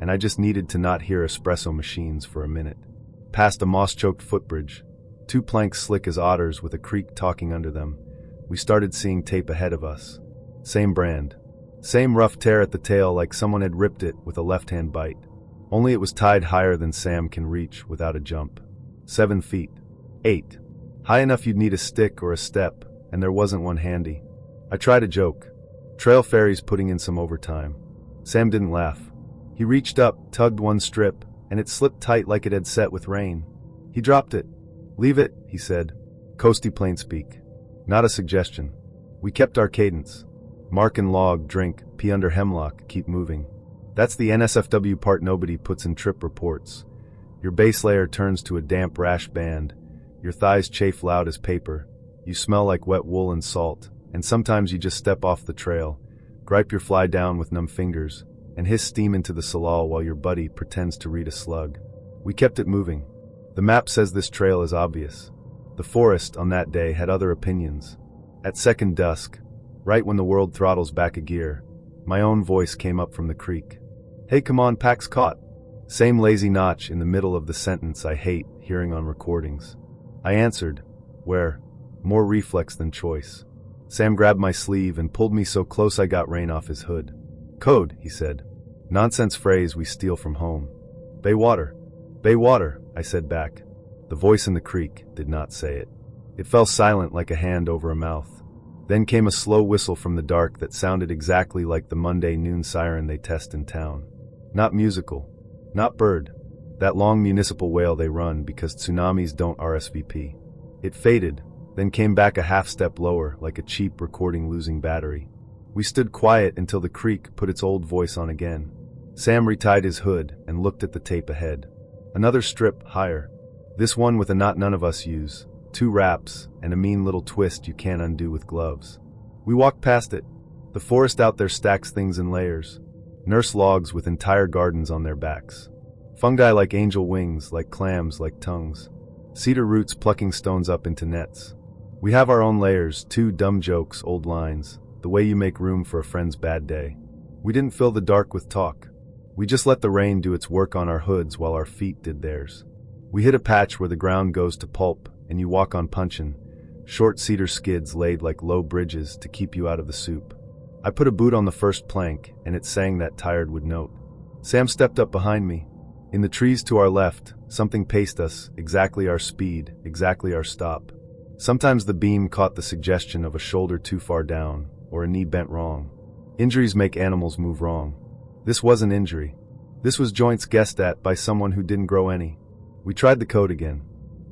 and I just needed to not hear espresso machines for a minute. Past a moss-choked footbridge, 2 planks slick as otters with a creek talking under them, we started seeing tape ahead of us. Same brand. Same rough tear at the tail like someone had ripped it with a left-hand bite. Only it was tied higher than Sam can reach without a jump. 7 feet. 8. High enough you'd need a stick or a step, and there wasn't one handy. I tried a joke. Trail ferries putting in some overtime. Sam didn't laugh. He reached up, tugged one strip, and it slipped tight like it had set with rain. He dropped it. "Leave it," he said. Coasty plain speak. Not a suggestion. We kept our cadence. Mark and log, drink, pee under hemlock, keep moving. That's the NSFW part nobody puts in trip reports. Your base layer turns to a damp rash band. Your thighs chafe loud as paper. You smell like wet wool and salt. And sometimes you just step off the trail, gripe your fly down with numb fingers, and hiss steam into the salal while your buddy pretends to read a slug. We kept it moving. The map says this trail is obvious. The forest on that day had other opinions. At second dusk, right when the world throttles back a gear, my own voice came up from the creek. "Hey, come on, pack's caught." Same lazy notch in the middle of the sentence I hate hearing on recordings. I answered, "Where?" More reflex than choice. Sam grabbed my sleeve and pulled me so close I got rain off his hood. "Code," he said. Nonsense phrase we steal from home. "Bay water." "Bay water," I said back. The voice in the creek did not say it. It fell silent like a hand over a mouth. Then came a slow whistle from the dark that sounded exactly like the Monday noon siren they test in town. Not musical. Not bird. That long municipal wail they run because tsunamis don't RSVP. It faded, then came back a half step lower like a cheap recording losing battery. We stood quiet until the creek put its old voice on again. Sam retied his hood and looked at the tape ahead. Another strip higher. This one with a knot none of us use, 2 wraps, and a mean little twist you can't undo with gloves. We walked past it. The forest out there stacks things in layers. Nurse logs with entire gardens on their backs. Fungi like angel wings, like clams, like tongues. Cedar roots plucking stones up into nets. We have our own layers, 2 dumb jokes, old lines, the way you make room for a friend's bad day. We didn't fill the dark with talk. We just let the rain do its work on our hoods while our feet did theirs. We hit a patch where the ground goes to pulp, and you walk on punchin', short cedar skids laid like low bridges to keep you out of the soup. I put a boot on the first plank, and it sang that tired wood note. Sam stepped up behind me. In the trees to our left, something paced us, exactly our speed, exactly our stop. Sometimes the beam caught the suggestion of a shoulder too far down, or a knee bent wrong. Injuries make animals move wrong. This wasn't injury. This was joints guessed at by someone who didn't grow any. We tried the code again.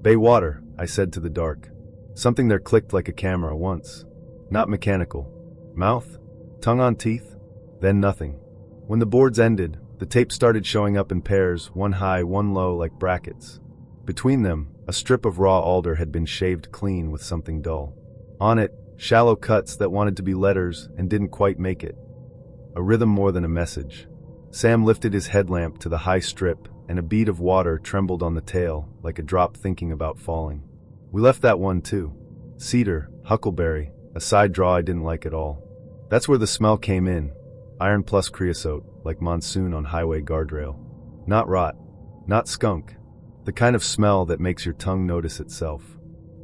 Bay water, I said to the dark. Something there clicked like a camera once. Not mechanical. Mouth? Tongue on teeth? Then nothing. When the boards ended, the tape started showing up in pairs, one high, one low, like brackets. Between them, a strip of raw alder had been shaved clean with something dull. On it, shallow cuts that wanted to be letters and didn't quite make it. A rhythm more than a message. Sam lifted his headlamp to the high strip, and a bead of water trembled on the tail, like a drop thinking about falling. We left that one too. Cedar, huckleberry, a side draw I didn't like at all. That's where the smell came in. Iron plus creosote, like monsoon on highway guardrail. Not rot. Not skunk. The kind of smell that makes your tongue notice itself.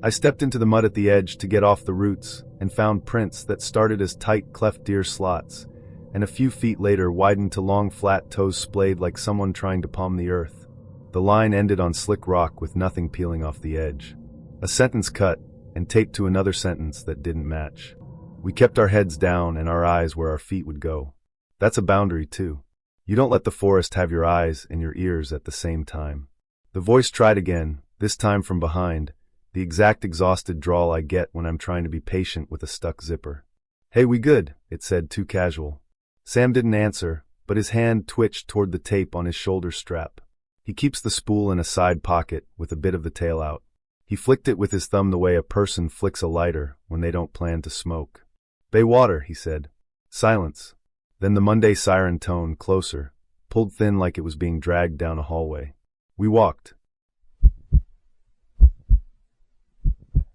I stepped into the mud at the edge to get off the roots, and found prints that started as tight cleft deer slots, and a few feet later widened to long flat toes splayed like someone trying to palm the earth. The line ended on slick rock with nothing peeling off the edge. A sentence cut, and taped to another sentence that didn't match. We kept our heads down and our eyes where our feet would go. That's a boundary too. You don't let the forest have your eyes and your ears at the same time. The voice tried again, this time from behind, the exact exhausted drawl I get when I'm trying to be patient with a stuck zipper. Hey, we good, it said, too casual. Sam didn't answer, but his hand twitched toward the tape on his shoulder strap. He keeps the spool in a side pocket with a bit of the tail out. He flicked it with his thumb the way a person flicks a lighter when they don't plan to smoke. Bay water, he said. Silence. Then the Monday siren tone, closer, pulled thin like it was being dragged down a hallway. We walked.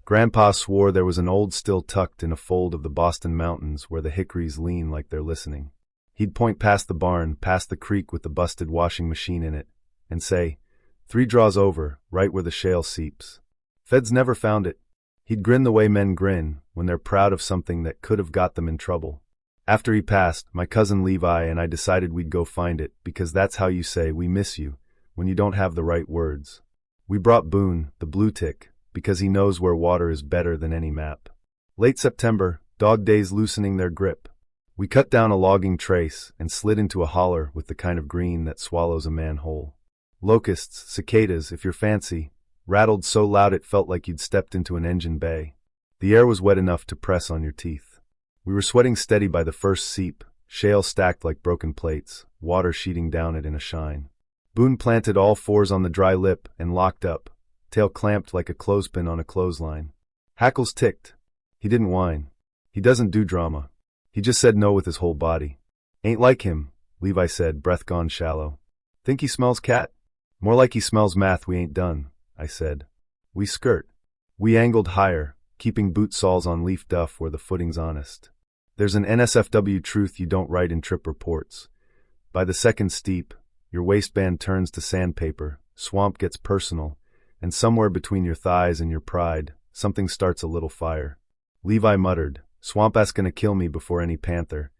Grandpa swore there was an old still tucked in a fold of the Boston mountains where the hickories lean like they're listening. He'd point past the barn, past the creek with the busted washing machine in it, and say, 3 draws over, right where the shale seeps. Feds never found it. He'd grin the way men grin when they're proud of something that could have got them in trouble. After he passed, my cousin Levi and I decided we'd go find it, because that's how you say we miss you when you don't have the right words. We brought Boone, the blue tick, because he knows where water is better than any map. Late September, dog days loosening their grip. We cut down a logging trace and slid into a holler with the kind of green that swallows a manhole. Locusts, cicadas, if you're fancy, rattled so loud it felt like you'd stepped into an engine bay. The air was wet enough to press on your teeth. We were sweating steady by the first seep, shale stacked like broken plates, water sheeting down it in a shine. Boone planted all 4s on the dry lip and locked up, tail clamped like a clothespin on a clothesline. Hackles ticked. He didn't whine. He doesn't do drama. He just said no with his whole body. Ain't like him, Levi said, breath gone shallow. Think he smells cat? More like he smells math we ain't done, I said. We skirt. We angled higher, keeping boot soles on leaf duff where the footing's honest. There's an NSFW truth you don't write in trip reports. By the second steep, your waistband turns to sandpaper, swamp gets personal, and somewhere between your thighs and your pride, something starts a little fire. Levi muttered, swamp ass gonna kill me before any panther,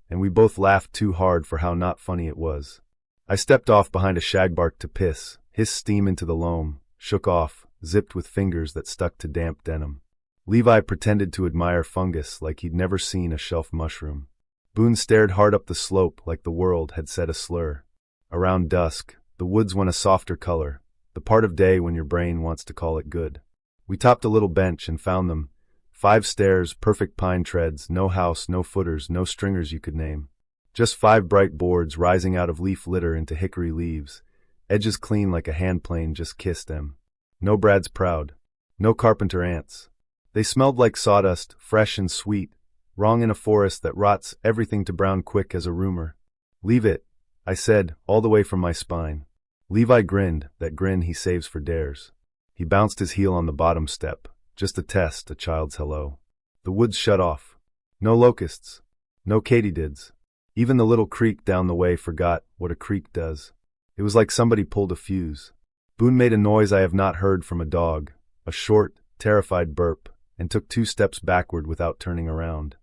and we both laughed too hard for how not funny it was. I stepped off behind a shagbark to piss, hissed steam into the loam, shook off, zipped with fingers that stuck to damp denim. Levi pretended to admire fungus like he'd never seen a shelf mushroom. Boone stared hard up the slope like the world had said a slur. Around dusk, the woods went a softer color, the part of day when your brain wants to call it good. We topped a little bench and found them. 5 stairs, perfect pine treads, no house, no footers, no stringers you could name. Just 5 bright boards rising out of leaf litter into hickory leaves, edges clean like a hand plane just kissed them. No Brad's proud. No carpenter ants. They smelled like sawdust, fresh and sweet, wrong in a forest that rots everything to brown quick as a rumor. Leave it, I said, all the way from my spine. Levi grinned, that grin he saves for dares. He bounced his heel on the bottom step, just a test, a child's hello. The woods shut off. No locusts. No katydids. Even the little creek down the way forgot what a creek does. It was like somebody pulled a fuse. Boone made a noise I have not heard from a dog, a short, terrified burp, and took 2 steps backward without turning around.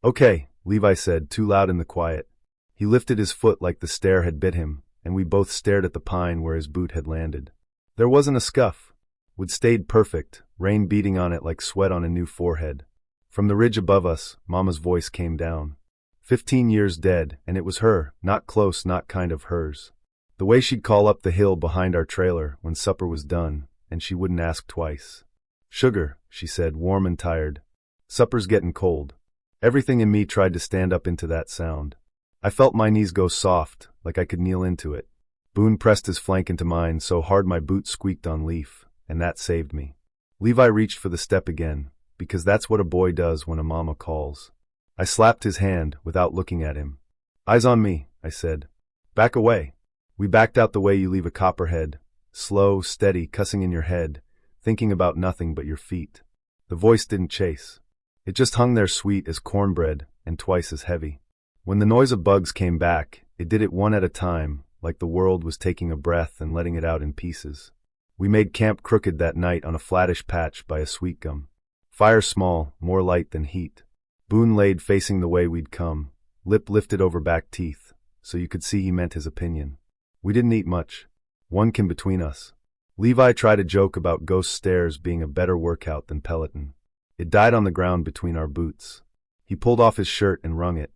Okay, Levi said, too loud in the quiet. He lifted his foot like the stare had bit him, and we both stared at the pine where his boot had landed. There wasn't a scuff. Wood stayed perfect, rain beating on it like sweat on a new forehead. From the ridge above us, Mama's voice came down. 15 years dead, and it was her, not close, not kind of hers. The way she'd call up the hill behind our trailer when supper was done, and she wouldn't ask twice. Sugar, she said, warm and tired. Supper's getting cold. Everything in me tried to stand up into that sound. I felt my knees go soft, like I could kneel into it. Boone pressed his flank into mine so hard my boot squeaked on leaf, and that saved me. Levi reached for the step again, because that's what a boy does when a mama calls. I slapped his hand without looking at him. Eyes on me, I said. Back away. We backed out the way you leave a copperhead, slow, steady, cussing in your head, thinking about nothing but your feet. The voice didn't chase. It just hung there sweet as cornbread and twice as heavy. When the noise of bugs came back, it did it one at a time, like the world was taking a breath and letting it out in pieces. We made camp crooked that night on a flattish patch by a sweet gum. Fire small, more light than heat. Boone laid facing the way we'd come, lip lifted over back teeth, so you could see he meant his opinion. We didn't eat much. One came between us. Levi tried a joke about ghost stairs being a better workout than Peloton. It died on the ground between our boots. He pulled off his shirt and wrung it.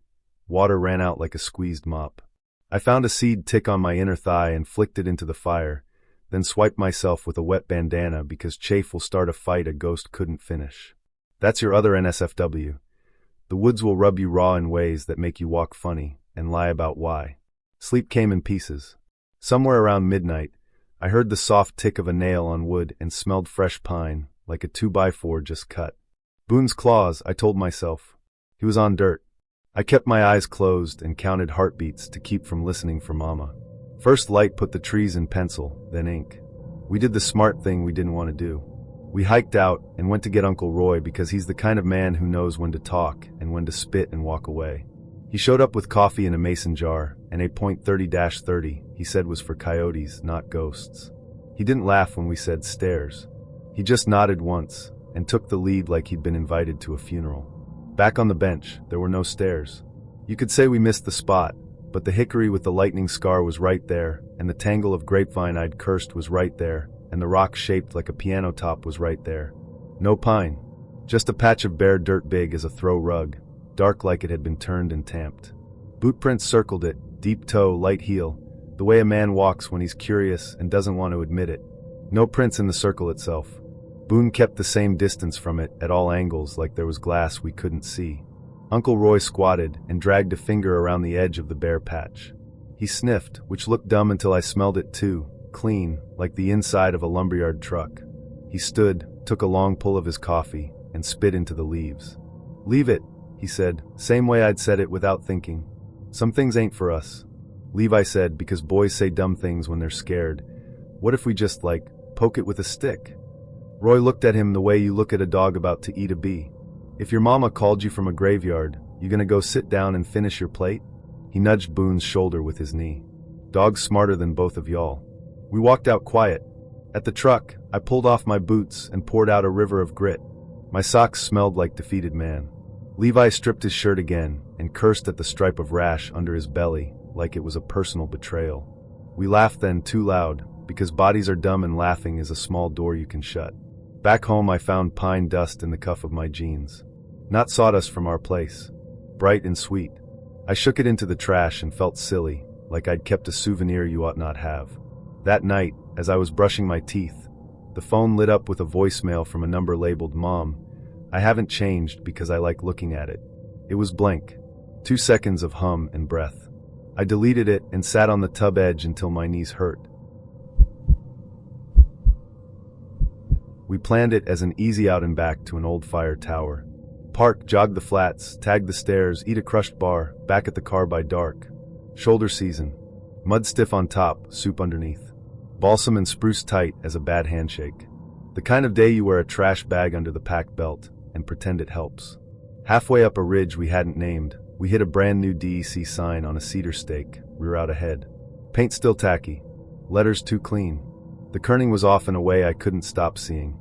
Water ran out like a squeezed mop. I found a seed tick on my inner thigh and flicked it into the fire, then swiped myself with a wet bandana because chafe will start a fight a ghost couldn't finish. That's your other NSFW. The woods will rub you raw in ways that make you walk funny and lie about why. Sleep came in pieces. Somewhere around midnight, I heard the soft tick of a nail on wood and smelled fresh pine, like a 2x4 just cut. Boone's claws, I told myself. He was on dirt. I kept my eyes closed and counted heartbeats to keep from listening for Mama. First light put the trees in pencil, then ink. We did the smart thing we didn't want to do. We hiked out and went to get Uncle Roy because he's the kind of man who knows when to talk and when to spit and walk away. He showed up with coffee in a mason jar, and a .30-30 he said was for coyotes, not ghosts. He didn't laugh when we said stairs. He just nodded once and took the lead like he'd been invited to a funeral. Back on the bench, there were no stairs. You could say we missed the spot, but the hickory with the lightning scar was right there, and the tangle of grapevine I'd cursed was right there, and the rock shaped like a piano top was right there. No pine. Just a patch of bare dirt big as a throw rug, dark like it had been turned and tamped. Bootprints circled it, deep toe, light heel, the way a man walks when he's curious and doesn't want to admit it. No prints in the circle itself. Boone kept the same distance from it at all angles like there was glass we couldn't see. Uncle Roy squatted and dragged a finger around the edge of the bare patch. He sniffed, which looked dumb until I smelled it too, clean, like the inside of a lumberyard truck. He stood, took a long pull of his coffee, and spit into the leaves. Leave it, he said, same way I'd said it without thinking. Some things ain't for us. Levi said, because boys say dumb things when they're scared. What if we just, poke it with a stick? Roy looked at him the way you look at a dog about to eat a bee. If your mama called you from a graveyard, you gonna go sit down and finish your plate? He nudged Boone's shoulder with his knee. Dog's smarter than both of y'all. We walked out quiet. At the truck, I pulled off my boots and poured out a river of grit. My socks smelled like defeated man. Levi stripped his shirt again and cursed at the stripe of rash under his belly like it was a personal betrayal. We laughed then too loud, because bodies are dumb and laughing is a small door you can shut. Back home I found pine dust in the cuff of my jeans. Not sawdust from our place. Bright and sweet. I shook it into the trash and felt silly, like I'd kept a souvenir you ought not have. That night, as I was brushing my teeth, the phone lit up with a voicemail from a number labeled Mom. I haven't changed because I like looking at it. It was blank. 2 seconds of hum and breath. I deleted it and sat on the tub edge until my knees hurt. We planned it as an easy out and back to an old fire tower. Park, jog the flats, tag the stairs, eat a crushed bar, back at the car by dark. Shoulder season. Mud stiff on top, soup underneath. Balsam and spruce tight as a bad handshake. The kind of day you wear a trash bag under the pack belt and pretend it helps. Halfway up a ridge we hadn't named, we hit a brand new DEC sign on a cedar stake, rear out ahead. Paint still tacky. Letters too clean. The kerning was off in a way I couldn't stop seeing.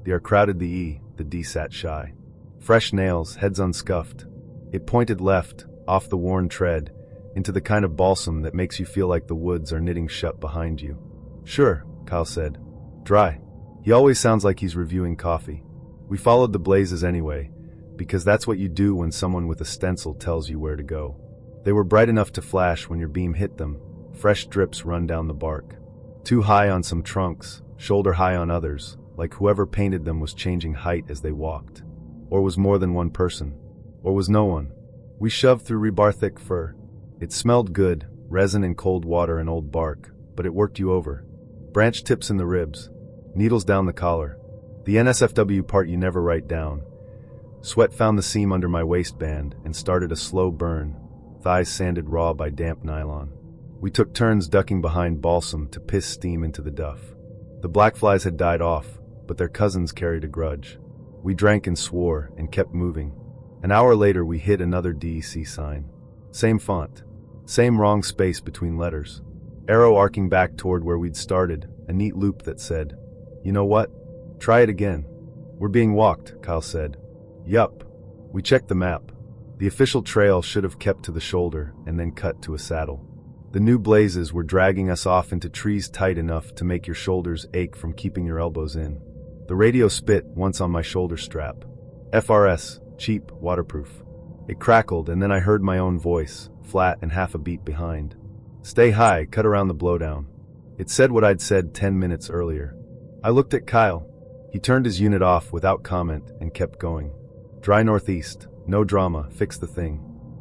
The R crowded the E, the D sat shy. Fresh nails, heads unscuffed. It pointed left, off the worn tread, into the kind of balsam that makes you feel like the woods are knitting shut behind you. Sure, Kyle said. Dry. He always sounds like he's reviewing coffee. We followed the blazes anyway, because that's what you do when someone with a stencil tells you where to go. They were bright enough to flash when your beam hit them. Fresh drips run down the bark. Too high on some trunks, shoulder high on others, like whoever painted them was changing height as they walked. Or was more than one person. Or was no one. We shoved through rebar thick fur. It smelled good, resin and cold water and old bark, but it worked you over. Branch tips in the ribs. Needles down the collar. The NSFW part you never write down. Sweat found the seam under my waistband and started a slow burn, thighs sanded raw by damp nylon. We took turns ducking behind balsam to piss steam into the duff. The black flies had died off, but their cousins carried a grudge. We drank and swore and kept moving. An hour later we hit another DEC sign. Same font. Same wrong space between letters. Arrow arcing back toward where we'd started, a neat loop that said, "You know what? Try it again." "We're being walked," Kyle said. "Yup." We checked the map. The official trail should have kept to the shoulder and then cut to a saddle. The new blazes were dragging us off into trees tight enough to make your shoulders ache from keeping your elbows in. The radio spit once on my shoulder strap. FRS, cheap, waterproof. It crackled and then I heard my own voice, flat and half a beat behind. "Stay high, cut around the blowdown." It said what I'd said 10 minutes earlier. I looked at Kyle. He turned his unit off without comment and kept going. Dry northeast, no drama, fix the thing.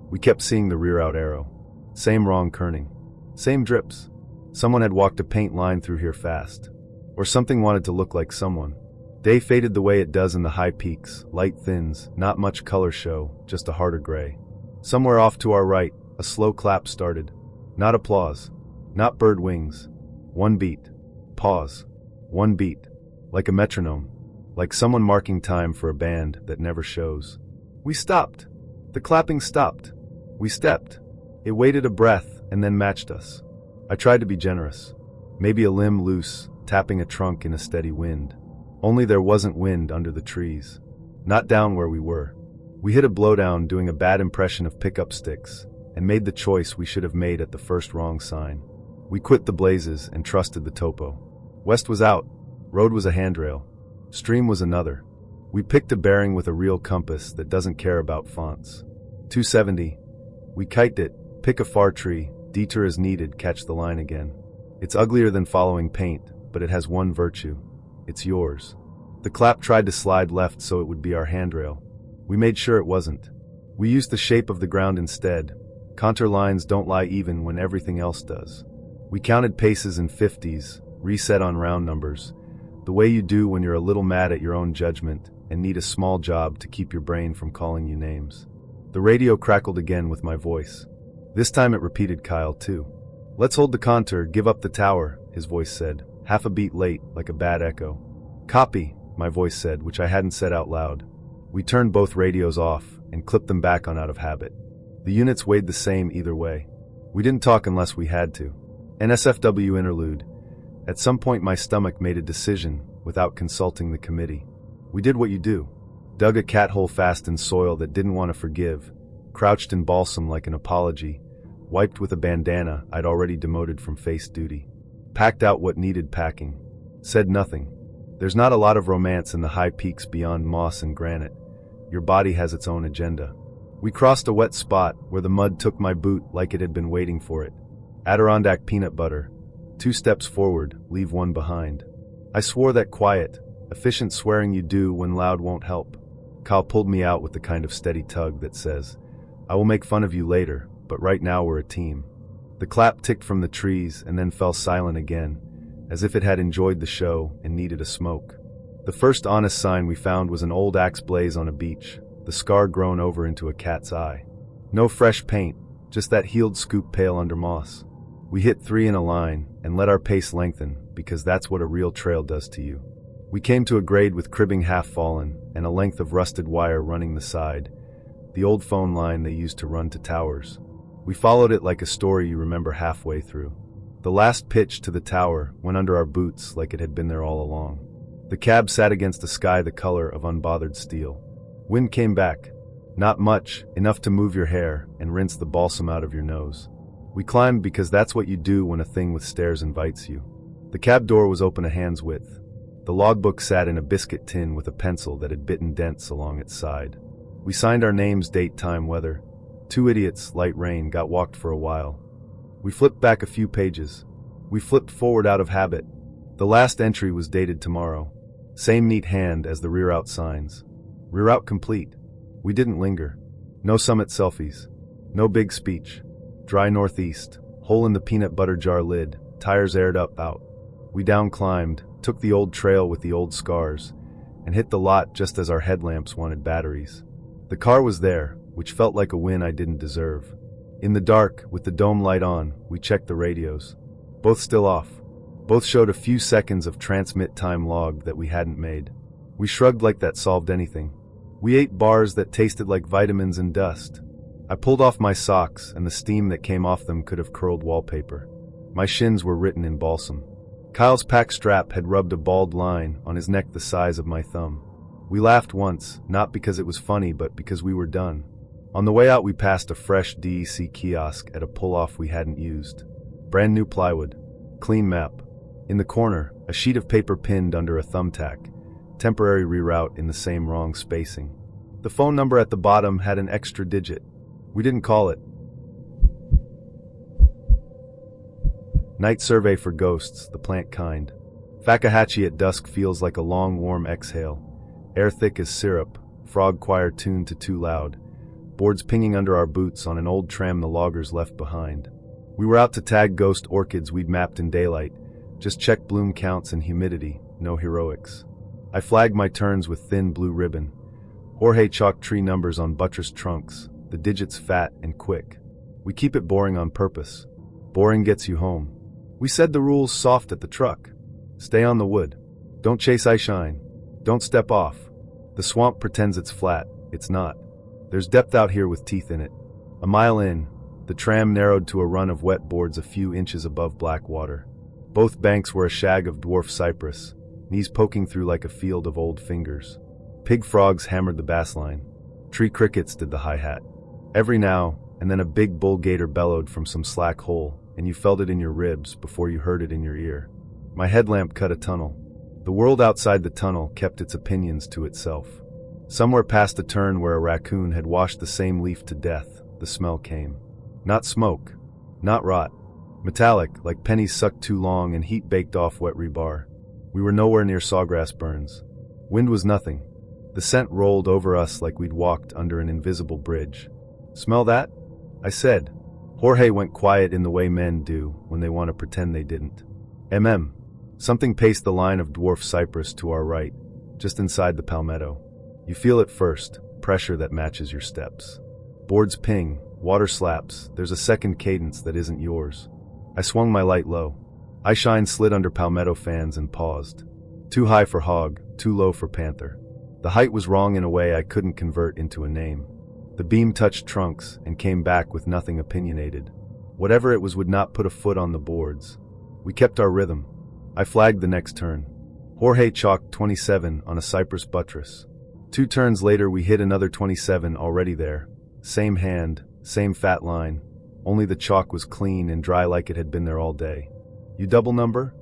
We kept seeing the rear out arrow. Same wrong kerning. Same drips. Someone had walked a paint line through here fast. Or something wanted to look like someone. Day faded the way it does in the high peaks, light thins, not much color show, just a harder gray. Somewhere off to our right, a slow clap started. Not applause. Not bird wings. One beat. Pause. One beat. Like a metronome. Like someone marking time for a band that never shows. We stopped. The clapping stopped. We stepped. It waited a breath and then matched us. I tried to be generous. Maybe a limb loose, tapping a trunk in a steady wind. Only there wasn't wind under the trees. Not down where we were. We hit a blowdown doing a bad impression of pickup sticks, and made the choice we should have made at the first wrong sign. We quit the blazes and trusted the topo. West was out. Road was a handrail. Stream was another. We picked a bearing with a real compass that doesn't care about fonts. 270. We kiked it, pick a far tree, detour as needed, catch the line again. It's uglier than following paint, but it has one virtue. It's yours. The clap tried to slide left so it would be our handrail. We made sure it wasn't. We used the shape of the ground instead. Contour lines don't lie even when everything else does. We counted paces in 50s, reset on round numbers, the way you do when you're a little mad at your own judgment and need a small job to keep your brain from calling you names. The radio crackled again with my voice. This time it repeated Kyle too. "Let's hold the contour, give up the tower," his voice said, half a beat late, like a bad echo. "Copy," my voice said, which I hadn't said out loud. We turned both radios off and clipped them back on out of habit. The units weighed the same either way. We didn't talk unless we had to. NSFW interlude. At some point my stomach made a decision without consulting the committee. We did what you do. Dug a cat hole fast in soil that didn't want to forgive, crouched in balsam like an apology, wiped with a bandana I'd already demoted from face duty. Packed out what needed packing. Said nothing. There's not a lot of romance in the high peaks beyond moss and granite. Your body has its own agenda. We crossed a wet spot where the mud took my boot like it had been waiting for it. Adirondack peanut butter. 2 steps forward, leave 1 behind. I swore that quiet, efficient swearing you do when loud won't help. Kyle pulled me out with the kind of steady tug that says, I will make fun of you later, but right now we're a team. The clap ticked from the trees and then fell silent again, as if it had enjoyed the show and needed a smoke. The first honest sign we found was an old axe blaze on a beach, the scar grown over into a cat's eye. No fresh paint, just that healed scoop pale under moss. We hit 3 in a line and let our pace lengthen, because that's what a real trail does to you. We came to a grade with cribbing half fallen and a length of rusted wire running the side, the old phone line they used to run to towers. We followed it like a story you remember halfway through. The last pitch to the tower went under our boots like it had been there all along. The cab sat against a sky the color of unbothered steel. Wind came back. Not much, enough to move your hair and rinse the balsam out of your nose. We climbed because that's what you do when a thing with stairs invites you. The cab door was open a hand's width. The logbook sat in a biscuit tin with a pencil that had bitten dents along its side. We signed our names, date, time, weather. 2 idiots, light rain, got walked for a while. We flipped back a few pages. We flipped forward out of habit. The last entry was dated tomorrow. Same neat hand as the rear out signs. Rear out complete. We didn't linger. No summit selfies. No big speech. Dry northeast. Hole in the peanut butter jar lid. Tires aired up out. We down climbed, took the old trail with the old scars, and hit the lot just as our headlamps wanted batteries. The car was there, which felt like a win I didn't deserve. In the dark, with the dome light on, we checked the radios. Both still off. Both showed a few seconds of transmit time log that we hadn't made. We shrugged like that solved anything. We ate bars that tasted like vitamins and dust. I pulled off my socks, and the steam that came off them could have curled wallpaper. My shins were written in balsam. Kyle's pack strap had rubbed a bald line on his neck the size of my thumb. We laughed once, not because it was funny but because we were done. On the way out we passed a fresh DEC kiosk at a pull-off we hadn't used. Brand new plywood. Clean map. In the corner, a sheet of paper pinned under a thumbtack. Temporary reroute in the same wrong spacing. The phone number at the bottom had an extra digit. We didn't call it. Night survey for ghosts, the plant kind. Fakahatchee at dusk feels like a long warm exhale. Air thick as syrup, frog choir tuned to too loud. Boards pinging under our boots on an old tram the loggers left behind. We were out to tag ghost orchids we'd mapped in daylight. Just check bloom counts and humidity, no heroics. I flagged my turns with thin blue ribbon. Jorge chalked tree numbers on buttressed trunks, the digits fat and quick. We keep it boring on purpose. Boring gets you home. We said the rules soft at the truck. Stay on the wood. Don't chase I shine. Don't step off. The swamp pretends it's flat. It's not. There's depth out here with teeth in it. A mile in, the tram narrowed to a run of wet boards a few inches above black water. Both banks were a shag of dwarf cypress, knees poking through like a field of old fingers. Pig frogs hammered the bass line. Tree crickets did the hi-hat. Every now and then a big bull gator bellowed from some slack hole, and you felt it in your ribs before you heard it in your ear. My headlamp cut a tunnel. The world outside the tunnel kept its opinions to itself. Somewhere past a turn where a raccoon had washed the same leaf to death, the smell came. Not smoke. Not rot. Metallic, like pennies sucked too long and heat baked off wet rebar. We were nowhere near sawgrass burns. Wind was nothing. The scent rolled over us like we'd walked under an invisible bridge. Smell that? I said. Jorge went quiet in the way men do when they want to pretend they didn't. Something paced the line of dwarf cypress to our right, just inside the palmetto. You feel it first, pressure that matches your steps. Boards ping, water slaps, there's a second cadence that isn't yours. I swung my light low. I shine slid under palmetto fans and paused. Too high for hog, too low for panther. The height was wrong in a way I couldn't convert into a name. The beam touched trunks and came back with nothing opinionated. Whatever it was would not put a foot on the boards. We kept our rhythm. I flagged the next turn. Jorge chalked 27 on a cypress buttress. 2 turns later we hit another 27 already there. Same hand, same fat line. Only the chalk was clean and dry like it had been there all day. You double number?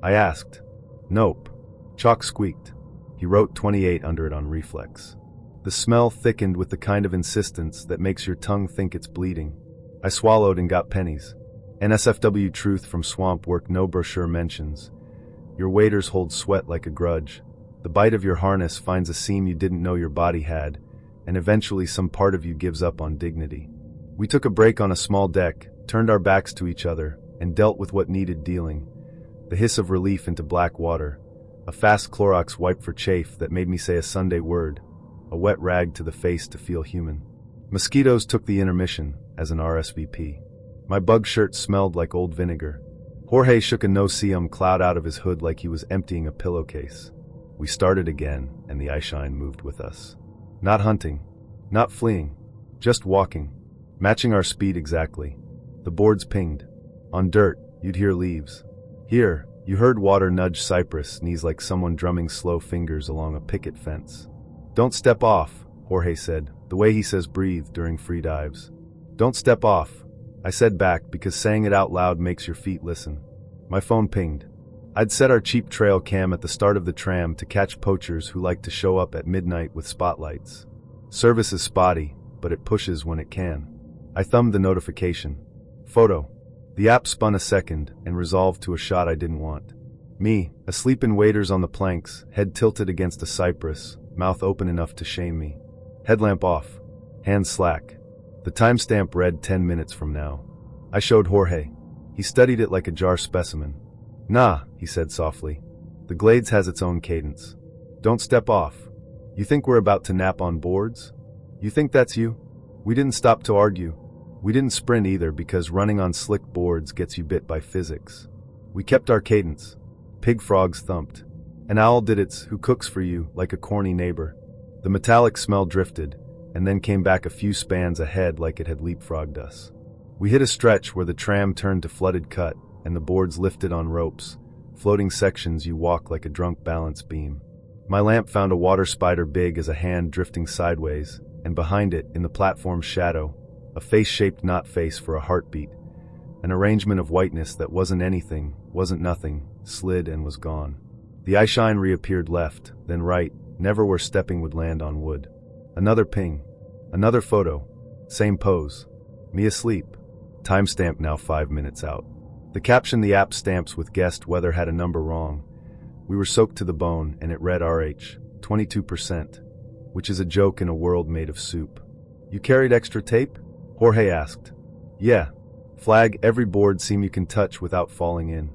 I asked. Nope. Chalk squeaked. He wrote 28 under it on reflex. The smell thickened with the kind of insistence that makes your tongue think it's bleeding. I swallowed and got pennies. NSFW truth from swamp work no brochure mentions. Your waders hold sweat like a grudge. The bite of your harness finds a seam you didn't know your body had, and eventually some part of you gives up on dignity. We took a break on a small deck, turned our backs to each other, and dealt with what needed dealing. The hiss of relief into black water, a fast Clorox wipe for chafe that made me say a Sunday word, a wet rag to the face to feel human. Mosquitoes took the intermission as an RSVP. My bug shirt smelled like old vinegar. Jorge shook a no-see-um cloud out of his hood like he was emptying a pillowcase. We started again, and the eyeshine moved with us. Not hunting, not fleeing, just walking, matching our speed exactly. The boards pinged. On dirt, you'd hear leaves. Here, you heard water nudge cypress knees like someone drumming slow fingers along a picket fence. "Don't step off," Jorge said, the way he says breathe during free dives. "Don't step off," I said back because saying it out loud makes your feet listen. My phone pinged. I'd set our cheap trail cam at the start of the tram to catch poachers who like to show up at midnight with spotlights. Service is spotty, but it pushes when it can. I thumbed the notification. Photo. The app spun a second and resolved to a shot I didn't want. Me, asleep in waders on the planks, head tilted against a cypress, mouth open enough to shame me. Headlamp off. Hands slack. The timestamp read 10 minutes from now. I showed Jorge. He studied it like a jar specimen. "Nah," he said softly. "The Glades has its own cadence. Don't step off. You think we're about to nap on boards? You think that's you?" We didn't stop to argue. We didn't sprint either because running on slick boards gets you bit by physics. We kept our cadence. Pig frogs thumped. An owl did its "who cooks for you" like a corny neighbor. The metallic smell drifted, and then came back a few spans ahead like it had leapfrogged us. We hit a stretch where the tram turned to flooded cut, and the boards lifted on ropes, floating sections you walk like a drunk balance beam. My lamp found a water spider big as a hand drifting sideways, and behind it, in the platform's shadow, a face-shaped knot face for a heartbeat. An arrangement of whiteness that wasn't anything, wasn't nothing, slid and was gone. The eyeshine reappeared left, then right, never where stepping would land on wood. Another ping. Another photo. Same pose. Me asleep. Timestamp now 5 minutes out. The caption the app stamps with guessed weather had a number wrong. We were soaked to the bone, and it read RH, 22%, which is a joke in a world made of soup. "You carried extra tape?" Jorge asked. "Yeah. Flag every board seam you can touch without falling in."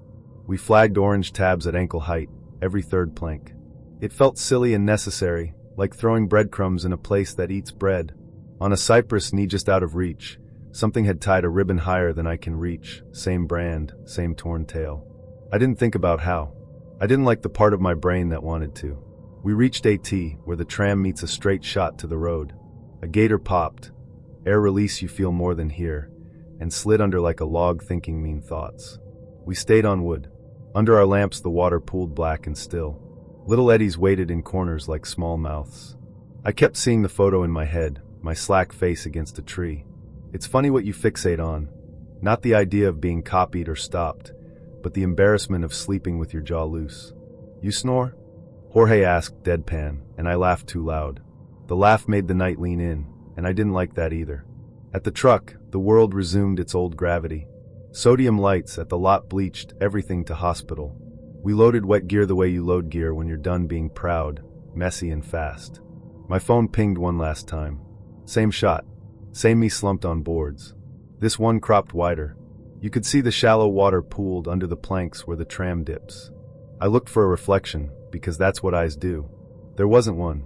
We flagged orange tabs at ankle height, every third plank. It felt silly and necessary, like throwing breadcrumbs in a place that eats bread. On a cypress knee just out of reach, something had tied a ribbon higher than I can reach, same brand, same torn tail. I didn't think about how. I didn't like the part of my brain that wanted to. We reached AT, where the tram meets a straight shot to the road. A gator popped, air release you feel more than here, and slid under like a log thinking mean thoughts. We stayed on wood. Under our lamps the water pooled black and still. Little eddies waited in corners like small mouths. I kept seeing the photo in my head, my slack face against a tree. It's funny what you fixate on. Not the idea of being copied or stopped, but the embarrassment of sleeping with your jaw loose. "You snore?" Jorge asked deadpan, and I laughed too loud. The laugh made the night lean in, and I didn't like that either. At the truck, the world resumed its old gravity. Sodium lights at the lot bleached everything to hospital. We loaded wet gear the way you load gear when you're done being proud, messy and fast. My phone pinged one last time. Same shot. Same me slumped on boards. This one cropped wider. You could see the shallow water pooled under the planks where the tram dips. I looked for a reflection, because that's what eyes do. There wasn't one.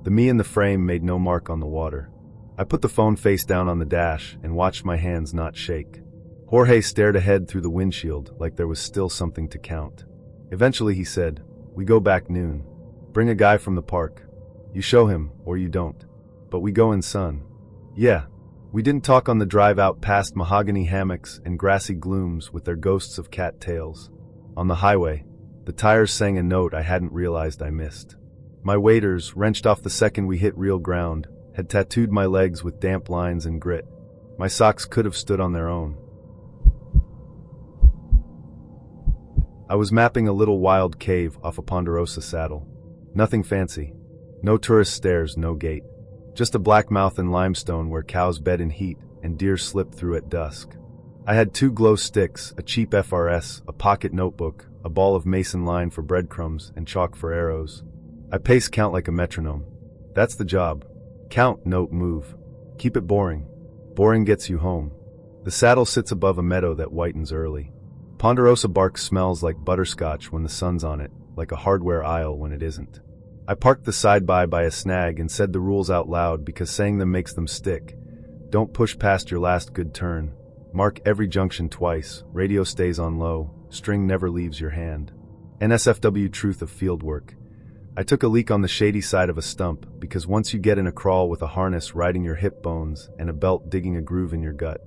The me in the frame made no mark on the water. I put the phone face down on the dash and watched my hands not shake. Jorge stared ahead through the windshield like there was still something to count. Eventually he said, "We go back noon. Bring a guy from the park. You show him, or you don't. But we go in sun." Yeah. We didn't talk on the drive out past mahogany hammocks and grassy glooms with their ghosts of cat tails. On the highway, the tires sang a note I hadn't realized I missed. My waders, wrenched off the second we hit real ground, had tattooed my legs with damp lines and grit. My socks could have stood on their own. I was mapping a little wild cave off a Ponderosa saddle. Nothing fancy. No tourist stairs, no gate. Just a black mouth in limestone where cows bed in heat and deer slip through at dusk. I had 2 glow sticks, a cheap FRS, a pocket notebook, a ball of mason line for breadcrumbs, and chalk for arrows. I paced count like a metronome. That's the job. Count, note, move. Keep it boring. Boring gets you home. The saddle sits above a meadow that whitens early. Ponderosa bark smells like butterscotch when the sun's on it, like a hardware aisle when it isn't. I parked the side-by a snag and said the rules out loud because saying them makes them stick. Don't push past your last good turn. Mark every junction twice. Radio stays on low. String never leaves your hand. NSFW truth of fieldwork. I took a leak on the shady side of a stump because once you get in a crawl with a harness riding your hip bones and a belt digging a groove in your gut,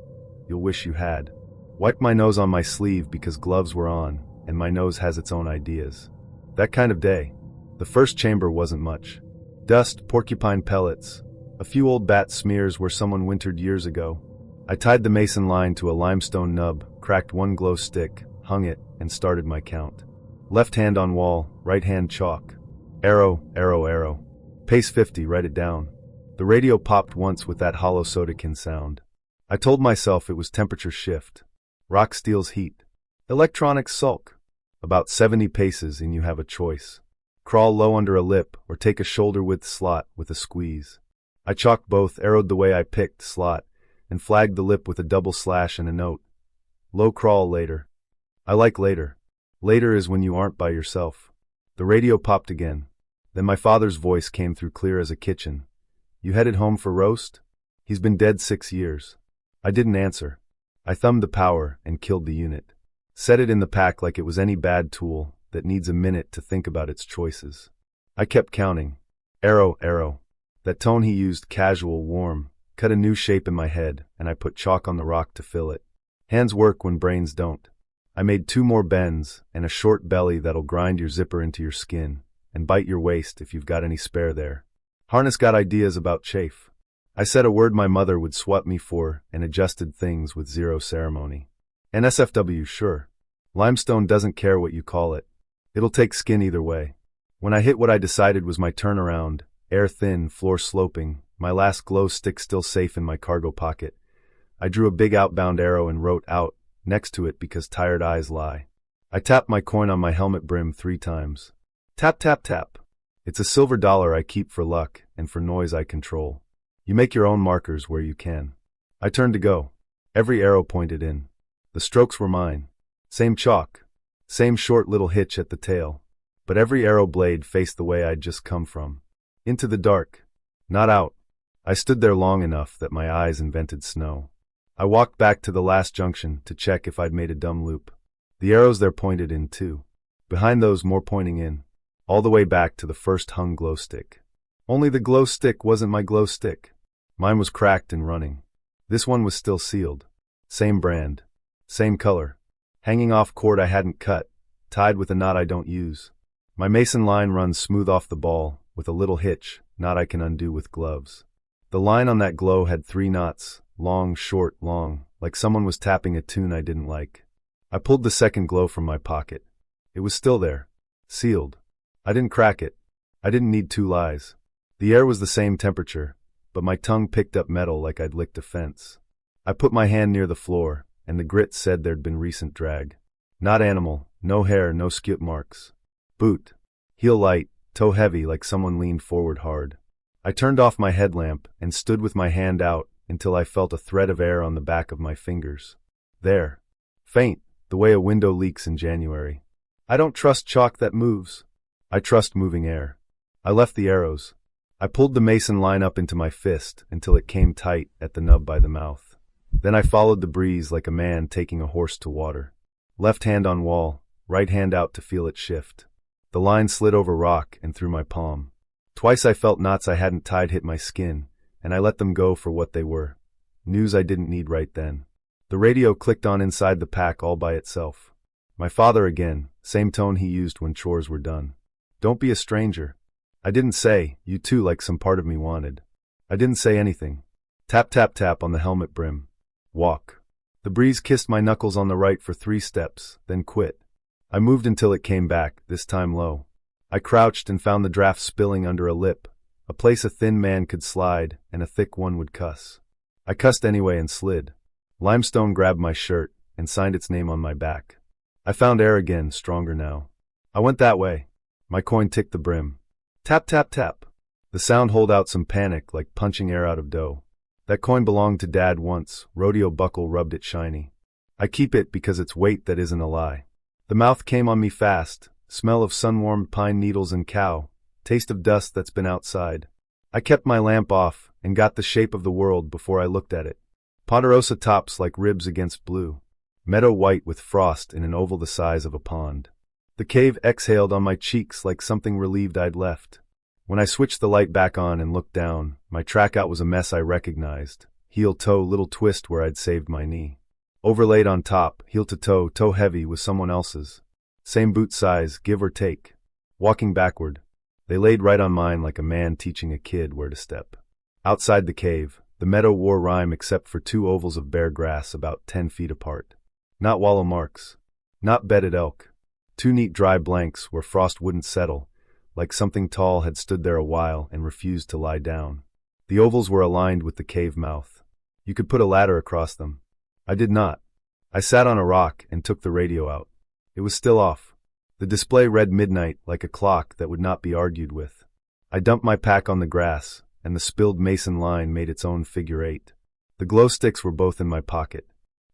you'll wish you had. Wiped my nose on my sleeve because gloves were on, and my nose has its own ideas. That kind of day. The first chamber wasn't much. Dust, porcupine pellets, a few old bat smears where someone wintered years ago. I tied the mason line to a limestone nub, cracked one glow stick, hung it, and started my count. Left hand on wall, right hand chalk. Arrow, arrow, arrow. Pace 50, write it down. The radio popped once with that hollow soda-can sound. I told myself it was temperature shift. Rock steals heat. Electronics sulk. About 70 paces and you have a choice. Crawl low under a lip or take a shoulder-width slot with a squeeze. I chalked both, arrowed the way I picked, slot, and flagged the lip with a double slash and a note. Low crawl later. I like later. Later is when you aren't by yourself. The radio popped again. Then my father's voice came through clear as a kitchen. You headed home for roast? He's been dead 6 years. I didn't answer. I thumbed the power and killed the unit. Set it in the pack like it was any bad tool that needs a minute to think about its choices. I kept counting. Arrow, arrow. That tone he used, casual, warm, cut a new shape in my head, and I put chalk on the rock to fill it. Hands work when brains don't. I made 2 more bends and a short belly that'll grind your zipper into your skin and bite your waist if you've got any spare there. Harness got ideas about chafe. I said a word my mother would swat me for and adjusted things with zero ceremony. NSFW, sure. Limestone doesn't care what you call it. It'll take skin either way. When I hit what I decided was my turnaround, air thin, floor sloping, my last glow stick still safe in my cargo pocket, I drew a big outbound arrow and wrote out next to it because tired eyes lie. I tapped my coin on my helmet brim 3 times. Tap, tap, tap. It's a silver dollar I keep for luck and for noise I control. You make your own markers where you can. I turned to go. Every arrow pointed in. The strokes were mine. Same chalk. Same short little hitch at the tail. But every arrow blade faced the way I'd just come from. Into the dark. Not out. I stood there long enough that my eyes invented snow. I walked back to the last junction to check if I'd made a dumb loop. The arrows there pointed in too. Behind those, more pointing in. All the way back to the first hung glow stick. Only the glow stick wasn't my glow stick. Mine was cracked and running. This one was still sealed. Same brand. Same color. Hanging off cord I hadn't cut, tied with a knot I don't use. My mason line runs smooth off the ball, with a little hitch, knot I can undo with gloves. The line on that glow had 3 knots, long, short, long, like someone was tapping a tune I didn't like. I pulled the second glow from my pocket. It was still there. Sealed. I didn't crack it. I didn't need 2 lies. The air was the same temperature, but my tongue picked up metal like I'd licked a fence. I put my hand near the floor, and the grit said there'd been recent drag. Not animal, no hair, no skip marks. Boot. Heel light, toe heavy like someone leaned forward hard. I turned off my headlamp and stood with my hand out until I felt a thread of air on the back of my fingers. There. Faint, the way a window leaks in January. I don't trust chalk that moves. I trust moving air. I left the arrows. I pulled the mason line up into my fist until it came tight at the nub by the mouth. Then I followed the breeze like a man taking a horse to water. Left hand on wall, right hand out to feel it shift. The line slid over rock and through my palm. Twice I felt knots I hadn't tied hit my skin, and I let them go for what they were. News I didn't need right then. The radio clicked on inside the pack all by itself. My father again, same tone he used when chores were done. Don't be a stranger. I didn't say, you too, like some part of me wanted. I didn't say anything. Tap, tap, tap on the helmet brim. Walk. The breeze kissed my knuckles on the right for 3 steps, then quit. I moved until it came back, this time low. I crouched and found the draft spilling under a lip, a place a thin man could slide and a thick one would cuss. I cussed anyway and slid. Limestone grabbed my shirt and signed its name on my back. I found air again, stronger now. I went that way. My coin ticked the brim. Tap, tap, tap. The The sound hold out some panic like punching air out of dough. That coin belonged to Dad once, rodeo buckle rubbed it shiny. I keep it because it's weight that isn't a lie. The mouth came on me fast, smell of sun-warmed pine needles and cow, taste of dust that's been outside. I kept my lamp off and got the shape of the world before I looked at it. Ponderosa tops like ribs against blue. Meadow white with frost in an oval the size of a pond. The cave exhaled on my cheeks like something relieved I'd left. When I switched the light back on and looked down, my trackout was a mess I recognized. Heel toe, little twist where I'd saved my knee. Overlaid on top, heel to toe, toe heavy was someone else's. Same boot size, give or take. Walking backward, they laid right on mine like a man teaching a kid where to step. Outside the cave, the meadow wore rhyme except for 2 ovals of bare grass about 10 feet apart. Not wallow marks. Not bedded elk. 2 neat dry blanks where frost wouldn't settle, like something tall had stood there a while and refused to lie down. The ovals were aligned with the cave mouth. You could put a ladder across them. I did not. I sat on a rock and took the radio out. It was still off. The display read midnight like a clock that would not be argued with. I dumped my pack on the grass, and the spilled mason line made its own figure 8. The glow sticks were both in my pocket.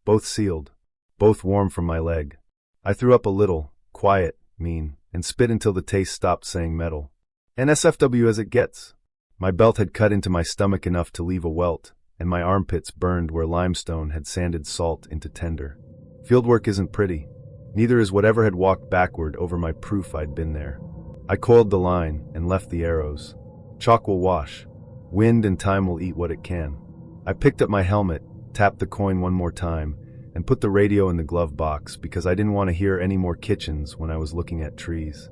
Both sealed. Both warm from my leg. I threw up a little, quiet, mean, and spit until the taste stopped saying metal. NSFW as it gets. My belt had cut into my stomach enough to leave a welt, and my armpits burned where limestone had sanded salt into tender. Fieldwork isn't pretty. Neither is whatever had walked backward over my proof I'd been there. I coiled the line and left the arrows. Chalk will wash. Wind and time will eat what it can. I picked up my helmet, tapped the coin one more time, and put the radio in the glove box because I didn't want to hear any more kitchens when I was looking at trees.